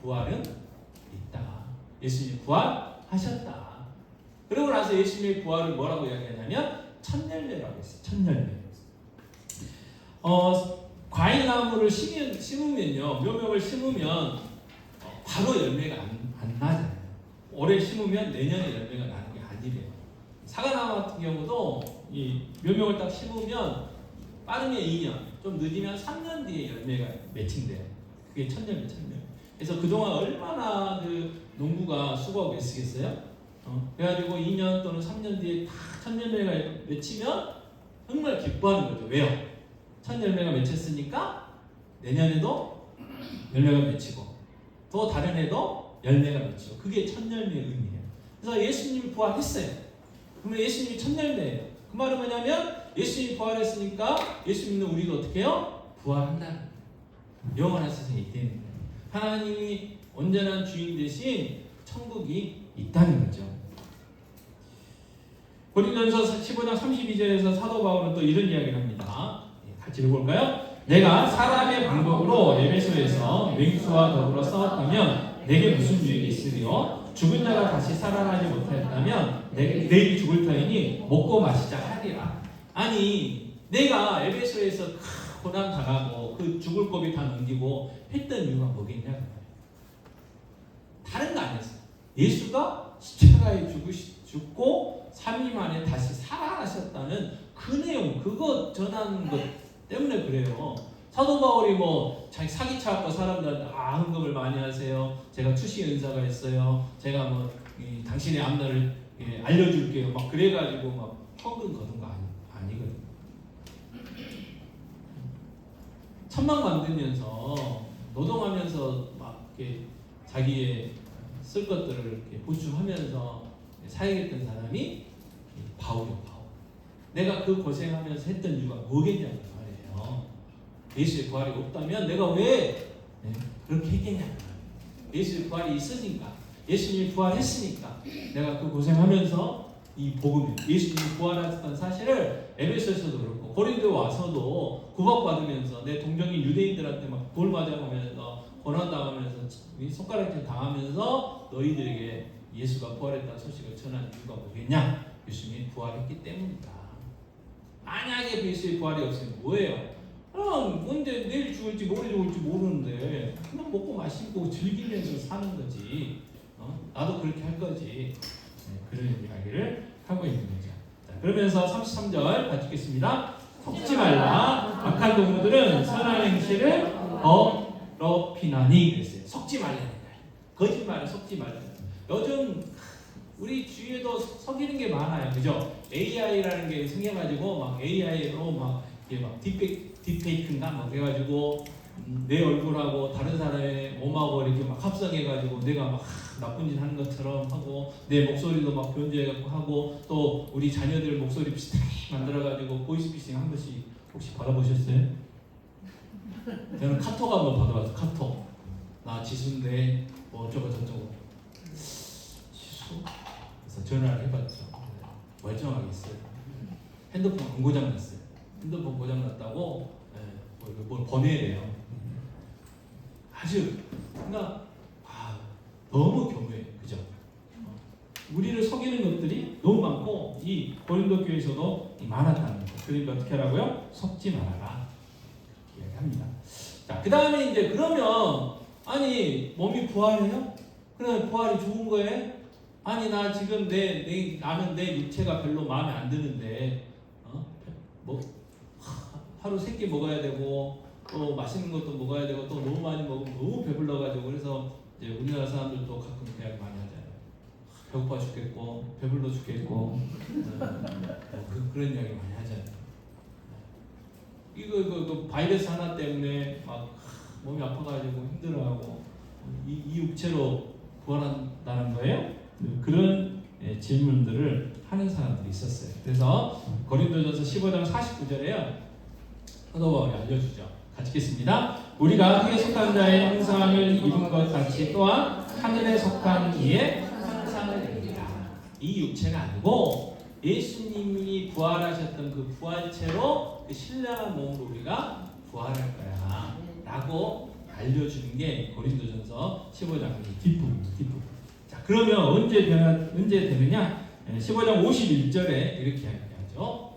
부활은 있다. 예수님이 부활하셨다. 그러고 나서 예수님의 부활을 뭐라고 이야기하냐면 첫 열매라고 했어요. 첫 열매. 과일나무를 심으면요, 묘목을 심으면 바로 열매가 안 나잖아요. 올해 심으면 내년에 열매가 나는 게 아니래요. 사과나무 같은 경우도 이 묘목을 딱 심으면 빠르면 2년, 좀 늦으면 3년 뒤에 열매가 맺힌대요. 그게 첫 열매. 그래서 그동안 얼마나 그 농부가 수고하고 애쓰겠어요? 그래가지고 2년 또는 3년 뒤에 다 첫 열매가 맺히면 정말 기뻐하는 거죠. 왜요? 첫 열매가 맺혔으니까 내년에도 열매가 맺히고 또 다른 해도 열매가 맺히고, 그게 첫 열매의 의미예요. 그래서 예수님이 부활했어요. 그러면 예수님이 첫 열매예요. 그 말은 뭐냐면 예수님이 부활했으니까 예수 믿는 우리도 어떻게 해요? 부활한다는 거예요. 영원한 세상에 있다는 거예요. 하나님이 온전한 주인 대신 천국이 있다는 거죠. 고린도전서 15장 32절에서 사도 바울은 또 이런 이야기를 합니다. 같이 읽어볼까요? 내가 사람의 방법으로 에베소에서 맹수와 더불어 싸웠다면 내게 무슨 유익이 있으리요? 죽은 자가 다시 살아나지 못하였다면 내일이 죽을 터이니 먹고 마시자 하리라. 아니, 내가 에베소에서 고난 당하고 그 죽을 고비 다 넘기고 했던 이유가 뭐겠냐? 다른 거 아니었어요. 예수가 십자가에 죽고 3일 만에 다시 살아나셨다는 그 내용, 그거 전하는 것 때문에 그래요. 사도 바울이 뭐 자기 사기쳐갖고 사람들한테 헌금을 많이 하세요. 제가 추시 은사가 있어요. 제가 뭐 당신의 앞날을 알려줄게요. 막 그래가지고 막 헌금 거둔 거 아니거든. 천막 만들면서 노동하면서 막 이렇게 자기의 쓸 것들을 이렇게 보충하면서 사역했던 사람이 바울이요, 바울. 내가 그 고생하면서 했던 이유가 뭐겠냐는 말이에요. 예수의 부활이 없다면 내가 왜 그렇게 했겠냐는 말이에요. 예수의 부활이 있으니까, 예수님이 부활했으니까 내가 그 고생하면서 이 복음, 예수님이 부활하셨다는 사실을 에베소에서도 그렇고 고린도에 와서도 구박받으면서 내 동정인 유대인들한테 막 돌 맞아가면서 고난당하면서 손가락질 당하면서 너희들에게 예수가 부활했다는 소식을 전한 이유가 뭐겠냐? 예수님이 부활했기 때문이다. 만약에 예수의 부활이 없으면 뭐예요? 그럼 뭔데 내일 죽을지 모레 죽을지 모르는데 그냥 먹고 마시고 즐기면서 사는 거지. 나도 그렇게 할 거지. 그런 이야기를 하고 있는 거죠. 자, 그러면서 33절 같이 읽겠습니다. 속지 말라. 악한 동무들은 선한 행실을 더럽히나니 그랬어요. 속지 말라는 거예요. 거짓말에 속지 말라. 요즘 우리 주위에도 속이는 게 많아요. 그죠? AI라는 게 생겨가지고 막 AI로 막 이게 막 딥페이크인가 막 그래가지고 내 얼굴하고 다른 사람의 몸하고 이렇게 막 합성해가지고 내가 막 나쁜 짓 하는 것처럼 하고 내 목소리도 막 변조해갖고 하고 또 우리 자녀들 목소리 비슷하게 만들어가지고 보이스피싱 한 번씩 혹시 받아보셨어요? 저는 카톡 한번 받아봤어요. 카톡. 나 지수인데 뭐 어쩌고 저쩌고. 지수? 그래서 전화를 해봤죠. 멀쩡하게 있어요. 핸드폰 안 고장났어요. 핸드폰 고장났다고 뭘 보내래요. 아주 그러니까 너무 교묘해, 그죠? 우리를 속이는 것들이 너무 많고 이 고린도 교회에서도 많았다는 거. 그러니까 어떻게 하라고요? 속지 말아라. 그렇게 이야기합니다. 자, 그 다음에 이제 그러면 아니 몸이 부활해요? 그래 부활이 좋은 거예요? 아니 나 지금 나는 내 육체가 별로 마음에 안 드는데 뭐 하루 3끼 먹어야 되고 또 맛있는 것도 먹어야 되고 또 너무 많이 먹으면 너무 배불러가지고 그래서 이제 우리나라 사람들도 가끔 그 이야기 많이 하잖아요. 배고파 죽겠고 배불러 죽겠고 그런 이야기 많이 하잖아요. 이거 바이러스 하나 때문에 막 몸이 아파가지고 힘들어하고 이 육체로 부활한다는 거예요? 그런 질문들을 하는 사람들이 있었어요. 그래서 고린도전서 15장 49절에요. 사도 바울이 알려주죠. 같이 읽겠습니다. 우리가 흙에 속한 자의 형상을 입은 것 같이 또한 하늘에 속한 이의 형상을 입니다. 이 육체가 아니고 예수님이 부활하셨던 그 부활체로 그 신령한 몸으로 우리가 부활할 거야 라고 알려주는 게 고린도전서 15장 뒷부분. 자, 그러면 언제 되느냐? 15장 51절에 이렇게 이야기하죠.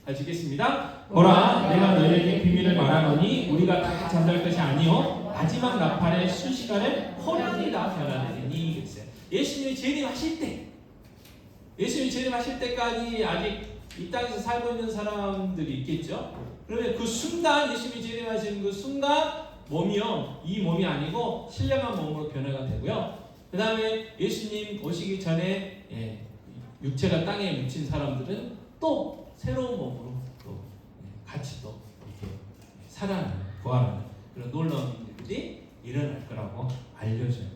같이 읽겠습니다. 보라, 내가 너희에게 비밀을 말하노니 우리가 다 잠잘 것이 아니요 마지막 나팔의 순식간에 호련히 다 변화되리니 그랬어요. 예수님이 재림하실 때까지 아직 이 땅에서 살고 있는 사람들이 있겠죠. 그러면 그 순간 예수님이 재림하시는 그 순간 몸이요 이 몸이 아니고 신령한 몸으로 변화가 되고요. 그 다음에 예수님 오시기 전에 육체가 땅에 묻힌 사람들은 또 새로운 몸으로 또 같이 또 이렇게 살아나는 부활하는 그런 놀라운 일들이 일어날 거라고 알려줘요.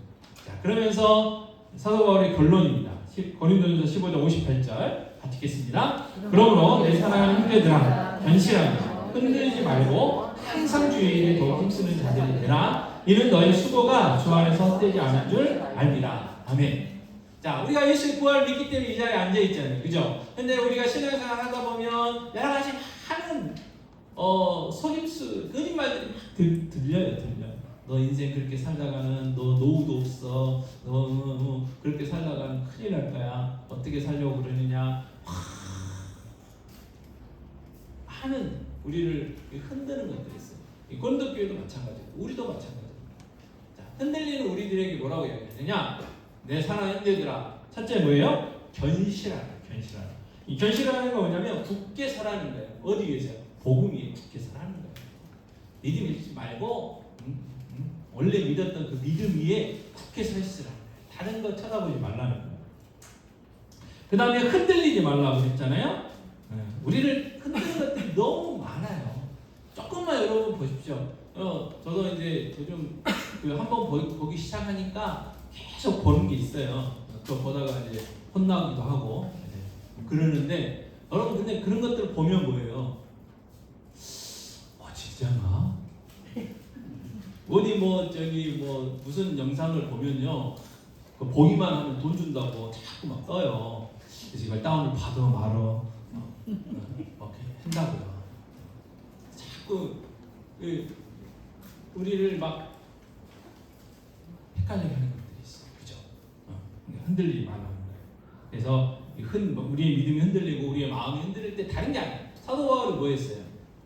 자, 그러면서 사도 바울의 결론입니다. 고린도전서 15장 58절 같이 읽겠습니다. 그러므로 내 사랑하는 형제들아 견실하게 흔들리지 말고 항상 주의 일에 더 힘쓰는 자들이 되라. 이는 너희 수고가 주 안에서 헛되지 않은 줄 알리라. 아멘. 자, 우리가 예수의 부활을 믿기 때문에 이 자리에 앉아 있잖아요, 그죠? 근데 우리가 신앙생활 하다 보면 여러 가지 많은 속임수, 거짓말들이 막 들려요. 너 인생 그렇게 살다가는 너 노후도 없어. 너 그렇게 살다가는 큰일 날 거야. 어떻게 살려고 그러느냐. 많은 우리를 흔드는 것들이 있어요. 고린도 교회도 마찬가지고 우리도 마찬가지고. 자, 흔들리는 우리들에게 뭐라고 이야기하느냐? 내 사랑하는 형제들아. 첫째 뭐예요? 견실하라. 견실하라. 이 견실하는 건 뭐냐면 굳게 서라는 거예요. 어디 위해서요? 복음 위에 굳게 서라는 거예요. 믿음 잃지 말고 원래 믿었던 그 믿음 위에 굳게 서 있으라. 다른 거 쳐다보지 말라는 거예요. 그 다음에 흔들리지 말라고 그랬잖아요. 우리를 흔드는 것들이 너무 많아요. 조금만 여러분 보십시오. 저도 이제 요즘 한번 보기 시작하니까 계속 보는 게 있어요. 또 보다가 이제 혼나기도 하고 그러는데 여러분 근데 그런 것들을 보면 뭐예요? 진짜나? 어디 뭐 무슨 영상을 보면요, 그 보기만 하면 돈 준다고 자꾸 막 떠요. 그래서 이걸 다운을 받아 말어 이렇게 한다고요. 자꾸 우리를 막 헷갈리게 하는 것들이 있어요. 그죠? 흔들리지 말라는 거예요. 그래서 우리의 믿음이 흔들리고 우리의 마음이 흔들릴 때 다른 게 아니에요. 사도 바울이 뭐 했어요?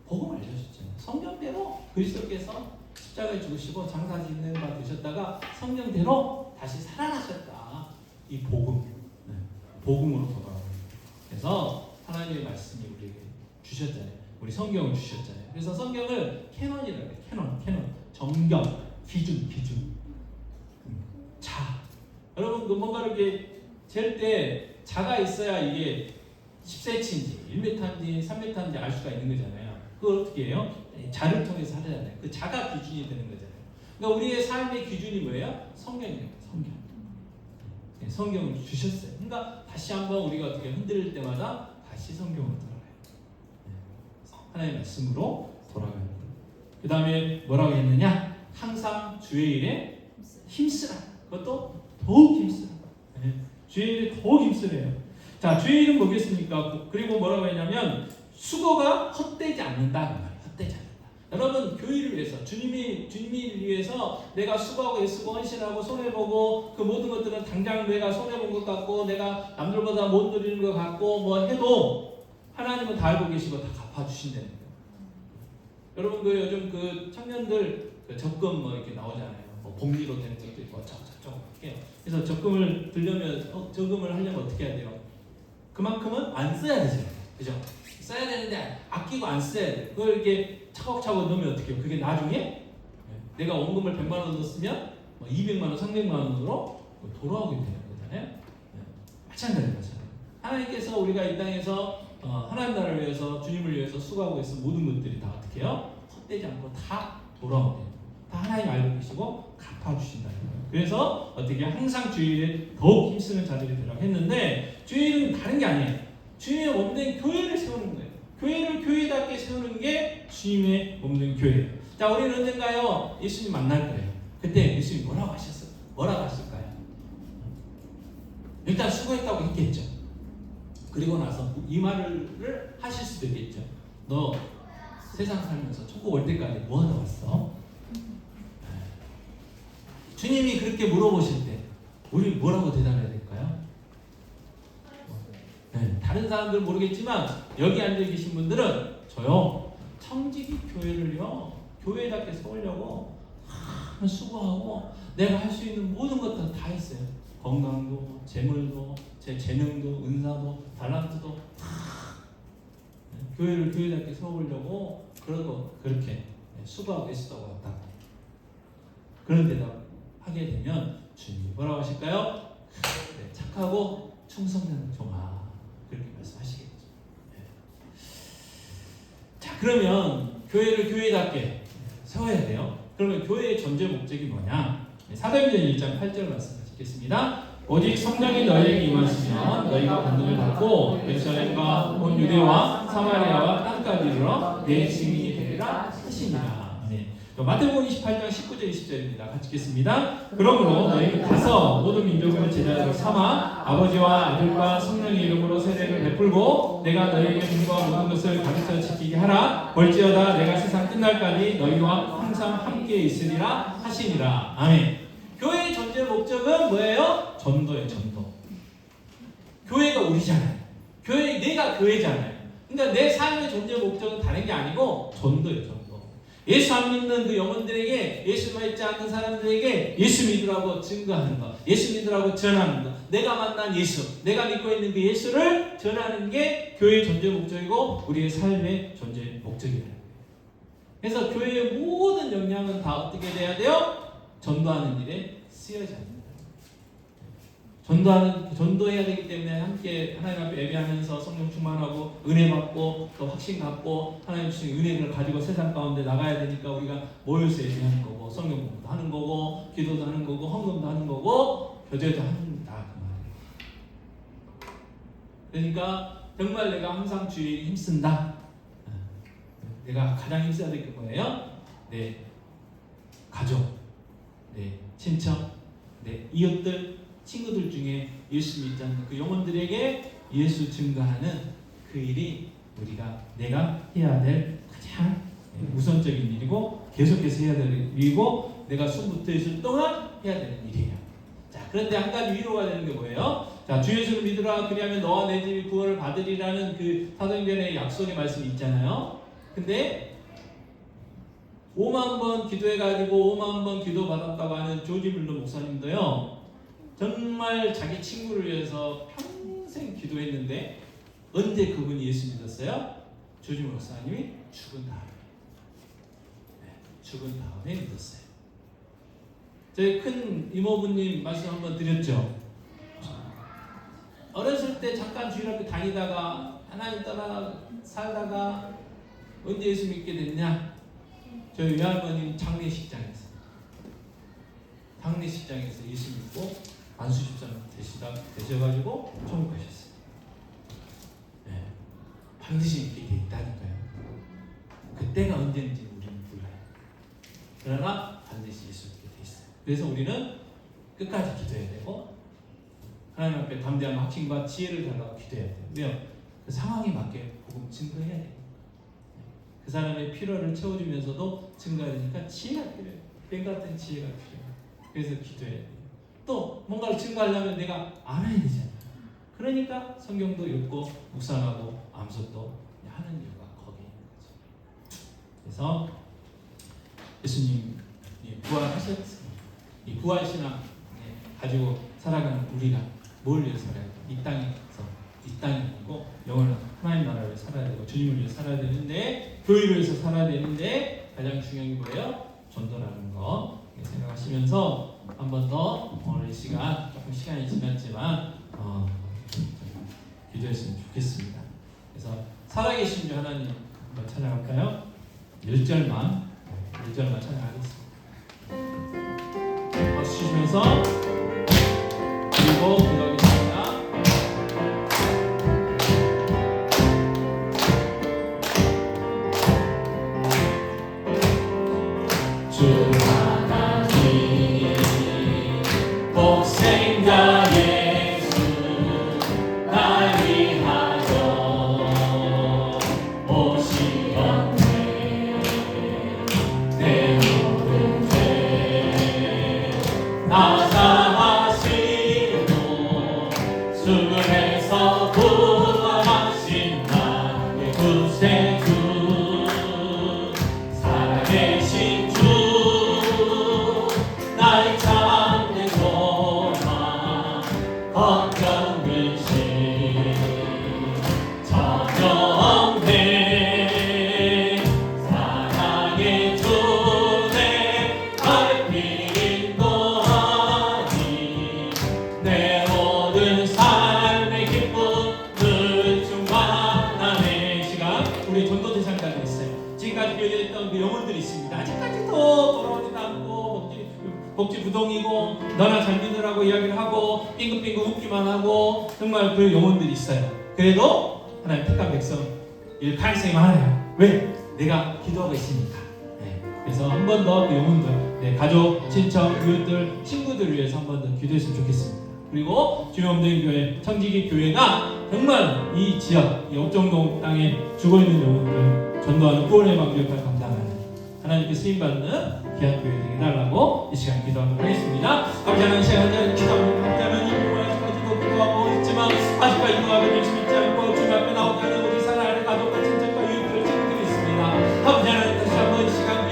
복음을 알려줬잖아요. 성경대로 그리스도께서 십자가에 죽으시고 장사 지는 바 되셨다가 성경대로 다시 살아나셨다. 이 복음, 복음으로 돌아오는. 그래서 하나님의 말씀이 우리에게 주셨잖아요. 우리 성경을 주셨잖아요. 그래서 성경을 캐논이라고 해요. 캐논, 정경, 기준. 자, 여러분 그 뭔가 이렇게 잴 때 자가 있어야 이게 10cm인지 1m인지 3m인지 알 수가 있는 거잖아요. 그걸 어떻게 해요? 자를 통해서 하잖아요. 그 자가 기준이 되는 거잖아요. 그러니까 우리의 삶의 기준이 뭐예요? 성경이에요. 성경을 주셨어요. 그러니까 다시 한번 우리가 어떻게 흔들릴 때마다 다시 성경으로 돌아가요. 하나님의 말씀으로 돌아가는 거예요. 그 다음에 뭐라고 했느냐? 항상 주의 일에 힘쓰라. 그것도 더욱 힘쓰라. 주의 일에 더욱 힘쓰래요. 자, 주의 일은 뭐겠습니까? 그리고 뭐라고 했냐면 수고가 헛되지 않는다. 헛되지 않는다. 여러분 교회를 위해서 주님을 위해서 내가 수고하고 애쓰고 헌신하고 손해보고 그 모든 것들은 당장 내가 손해본 것 같고 내가 남들보다 못 누리는 것 같고 뭐 해도 하나님은 다 알고 계시고 다 갚아주신다는 거예요. 여러분 그 요즘 그 청년들 그 적금 뭐 이렇게 나오잖아요. 뭐 복리로 되는 것도 있고 저쪽 할게요. 그래서 적금을 들려면 저금을 하려면 어떻게 해야 돼요? 그만큼은 안 써야 되죠. 그죠? 써야 되는데 아끼고 안 써야 돼요. 그걸 이렇게 차곡차곡 넣으면 어떻게 해요? 그게 나중에 내가 원금을 100만 원 넣었으면 200만 원, 300만 원으로 돌아오게 되는 거잖아요. 마찬가지인 거죠. 하나님께서 우리가 이 땅에서 하나님 나라를 위해서 주님을 위해서 수고하고 있는 모든 것들이 다 어떻게 해요? 헛되지 않고 다 돌아오게 돼요. 다 하나님 알고 계시고 갚아주신다는 거예요. 그래서 어떻게 항상 주일에 더욱 힘쓰는 자들이 되라고 했는데 주일은 다른 게 아니에요. 주님의 몸된 교회를 세우는 거예요. 교회를 교회답게 세우는 게 주님의 몸된 교회예요. 자, 우리는 언젠가요 예수님 만날 거예요. 그때 예수님 뭐라고 하셨어요? 뭐라고 하실까요? 일단 수고했다고 했겠죠. 그리고 나서 이 말을 하실 수도 있겠죠. 너 세상 살면서 천국 올 때까지 뭐 하다 왔어? 주님이 그렇게 물어보실 때 우리 뭐라고 대답해야 될까요? 다른 사람들은 모르겠지만 여기 앉아 계신 분들은 저요 청지기 교회를요 교회답게 세우려고 수고하고 내가 할 수 있는 모든 것들 다 했어요. 건강도, 재물도, 제 재능도, 은사도, 달란트도 다 교회를 교회답게 세우려고 그러고 그렇게 수고하고 애쓰다고 왔다. 그런 대답 하게 되면 주님이 뭐라고 하실까요? 착하고 충성된 종아 그렇게 말씀하시겠죠. 자, 그러면 교회를 교회답게 세워야 돼요. 그러면 교회의 전제 목적이 뭐냐? 사도행전 1장 8절 말씀 읽겠습니다. 오직 성령이 너희에게 임하시면 너희가 권능을 받고 예루살렘과 온 유대와 사마리아와 땅까지 이르러 내 증인이 되리라 하시니라. 마태복음 28장 19절 20절입니다. 같이 읽겠습니다. 그러므로 너희는 가서 모든 민족을 제자로 삼아 아버지와 아들과 성령의 이름으로 세례를 베풀고 내가 너희에게 준과 모든 것을 가르쳐 지키게 하라. 볼지어다 내가 세상 끝날까지 너희와 항상 함께 있으리라 하시니라. 아멘. 교회의 전제 목적은 뭐예요? 전도예요. 전도. 교회가 우리잖아요. 내가 교회잖아요. 그러니까 내 삶의 전제 목적은 다른 게 아니고 전도예요. 전도. 예수 안 믿는 그 영혼들에게, 예수 믿지 않는 사람들에게 예수 믿으라고 증거하는 것, 예수 믿으라고 전하는 것, 내가 만난 예수, 내가 믿고 있는 그 예수를 전하는 게 교회의 존재 목적이고 우리의 삶의 존재 목적이에요. 그래서 교회의 모든 역량은 다 어떻게 돼야 돼요? 전도하는 일에 쓰여져야 합니다. 전도해야 되기 때문에 함께 하나님 앞에 예배하면서 성령 충만하고 은혜 받고 또 확신 갖고 하나님 주신 은혜를 가지고 세상 가운데 나가야 되니까 우리가 모여서 예배하는 거고 성경 공부도 하는 거고 기도도 하는 거고 헌금도 하는 거고 교제도 합니다. 그 말이에요. 그러니까 정말 내가 항상 주의 힘쓴다. 내가 가장 힘써야 될 게 뭐예요? 내 가족, 내 친척, 내 이웃들, 친구들 중에 예수 믿지 않는 그 영혼들에게 예수 증거하는 그 일이 내가 해야 될 가장 우선적인 일이고 계속해서 해야 될 일이고 내가 숨부터 있을 동안 해야 되는 일이에요. 자, 그런데 한 가지 위로가 되는 게 뭐예요? 자, 주 예수를 믿으라 그리하면 너와 내 집이 구원을 받으리라는 그 사도행전의 약속의 말씀이 있잖아요. 근데 5만 번 기도해가지고 5만 번 기도 받았다고 하는 조지 물러 목사님도요. 정말 자기 친구를 위해서 평생 기도했는데 언제 그분이 예수 믿었어요? 조지 목사님이 죽은 다음에. 죽은 다음에 믿었어요. 저희 큰 이모부님 말씀 한번 드렸죠. 어렸을 때 잠깐 주일학교 다니다가 하나님 따라 살다가 언제 예수 믿게 됐냐? 저희 외할머님 장례식장에서 예수 믿고 안수집사님 되셔가지고 천국 가셨어요. 네. 반드시 이렇게 돼 있다니까요. 그때가 언제인지 우리는 몰라요. 그러나 반드시 예수 믿게 돼 있어요. 그래서 우리는 끝까지 기도해야 되고 하나님 앞에 담대한 확신과 지혜를 달라고 기도해야 돼요. 왜요? 그 상황에 맞게 복음 증거해야 돼요. 그 사람의 필요를 채워주면서도 증거해야 되니까 지혜가 필요해요. 뱀 같은 지혜가 필요해요. 그래서 기도해야 돼요. 또 뭔가를 증거하려면 내가 알아야 되잖아요. 그러니까 성경도 읽고 묵상하고 암송도 하는 이유가 거기에 있는 거죠. 그래서 예수님이 부활하셨습니다. 이 부활신앙 가지고 살아가는 우리가 뭘 위해 살아야 돼요? 이 땅이 아니고 영원한 하나님 나라를 위해 살아야 되고 주님을 위해 살아야 되는데 교회를 위해서 살아야 되는데 가장 중요한 게 뭐예요? 전도라는 거 생각하시면서 한 번 더 오늘 이 시간 조금 시간이 지났지만 기도했으면 좋겠습니다. 그래서 살아계신 주 하나님 한번 찬양할까요? 1절만 찬양하겠습니다. 박수 치시면서 그리고 기도하겠습니다. 복지부동이고 너나 잘 믿으라고 이야기를 하고 빙긋빙긋 웃기만 하고 정말 그 영혼들이 있어요. 그래도 하나님 택한 백성 일 가능성이 많아요. 왜? 내가 기도하고 있으니까. 그래서 한 번 더 그 영혼들, 가족, 친척, 이웃들, 친구들을 위해서 한 번 더 기도했으면 좋겠습니다. 그리고 주영동인 교회, 청지기 교회가 정말 이 지역, 이 옥정동 땅에 죽어있는 영혼들 전도하는 구원의 방역을 감당하는 하나님께 쓰임받는 귀한 교회 되게 해달라고 이 시간 기도하도록 하겠습니다. 감사하는 시간 기도하는 각자는 이 부분에 아직까지도 기도하고 있지만 아직까지 기도하고 예수 믿지 않고 주님 앞에 나오지 않은 우리 사랑하는 가족과 친척과 이웃들 친구들이 있습니다. 감사하는 다시 한번 이 시간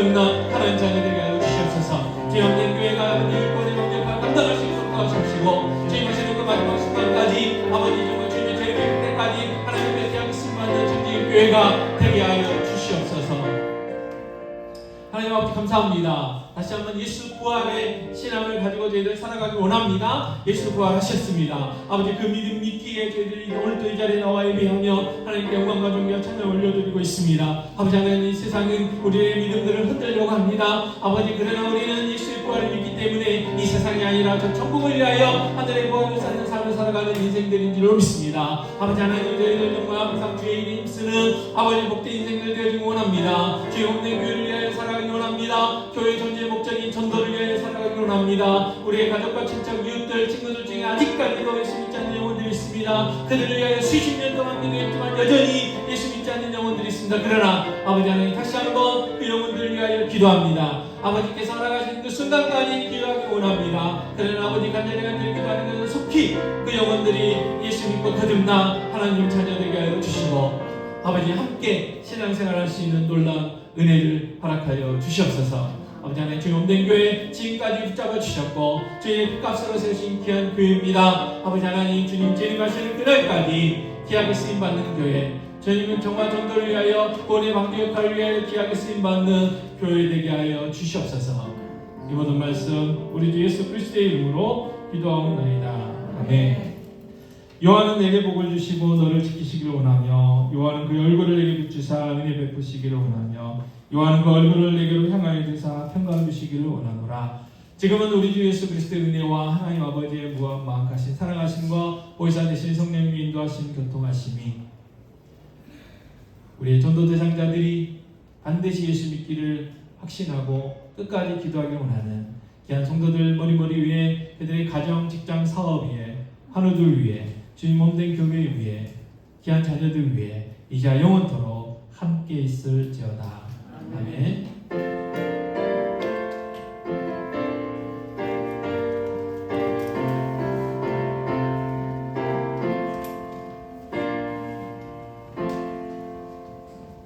거듭나 하나님 자녀되게 하여 주시옵소서. 주의 없는 교회가 일본의 명령과 감당할 수 있도록 도와주시고 주님 하시는 그 마지막 순간까지 아버지 정말 주님의 죄를 빌 때까지 하나님의 대학 승만한 전진 교회가 되게 하여 주시옵소서. 하나님 아버지 감사합니다. 다시 한번 예수 부활의 신앙을 가지고 저희들 살아가기 원합니다. 예수 부활하셨습니다. 아버지 그 믿음 믿기에 저희들이 오늘도 이 자리에 나와 예배하며 하나님께 영광과 존귀와 찬양을 올려드리고 있습니다. 아버지 하나님, 이 세상은 우리의 믿음들을 흔들려고 합니다. 아버지 그러나 우리는 예수의 부활을 믿기 때문에 이 세상이 아니라 저 천국을 위하여 하늘의 부활을 쌓는 삶을 살아가는 인생들인 줄 믿습니다. 아버지 하나님, 저희들 정말 항상 주의 일에 힘쓰는 아버지 복된 인생들 되어주기 원합니다. 주의 없는 교회를 위하여 살아가기 원합니다. 교회 존재 목적인 전도를 위하여 살아가기 원합니다. 우리의 가족과 친척, 이웃들, 친구들 중에 아직까지도 예수 믿지 않는 영혼들이 있습니다. 그들을 위하여 수십 년 동안 기도했지만 여전히 예수 믿지 않는 영혼들이 있습니다. 그러나 아버지 하나님, 다시 한번 그 영혼들을 위하여 기도합니다. 아버지께서 살아가시는 그 순간까지 기도하기 원합니다. 그러나 아버지 간절히 기도하는 것은 속히 그 영혼들이 예수 믿고 거듭나 하나님 자녀되게 하여 주시고 아버지 함께 신앙생활할 수 있는 놀라운 은혜를 허락하여 주시옵소서. 아버지 하나님, 주의 몸된 교회 지금까지 붙잡아 주셨고 주의 피값으로 세우신 귀한 교회입니다. 아버지 하나님, 주님 재림하시는 그날까지 귀하게 쓰임받는 교회, 주님은 정말 전도를 위하여 구원의 방주 역할을 위하여 귀하게 쓰임받는 교회 되게 하여 주시옵소서. 이 모든 말씀 우리 주 예수 그리스도의 이름으로 기도하옵나이다. 아멘. 요한은 내게 복을 주시고 너를 지키시기를 원하며 요한은 그 얼굴을 내게 비추사 은혜 베푸시기를 원하며 요한은 그 얼굴을 내게로 향하여 드사 평강 주시기를 원하노라. 지금은 우리 주 예수 그리스도의 은혜와 하나님 아버지의 무한 마음하신 사랑하심과 보혜사 되신 성령님의 인도하심 교통하심이 우리의 전도 대상자들이 반드시 예수 믿기를 확신하고 끝까지 기도하기 원하는 귀한 성도들 머리머리 위에 그들의 가정, 직장, 사업 위에 한우들 위에 주님 몸된 교회 위에 귀한 자녀들 위에 이제 영원토록 함께 있을지어다. 아멘.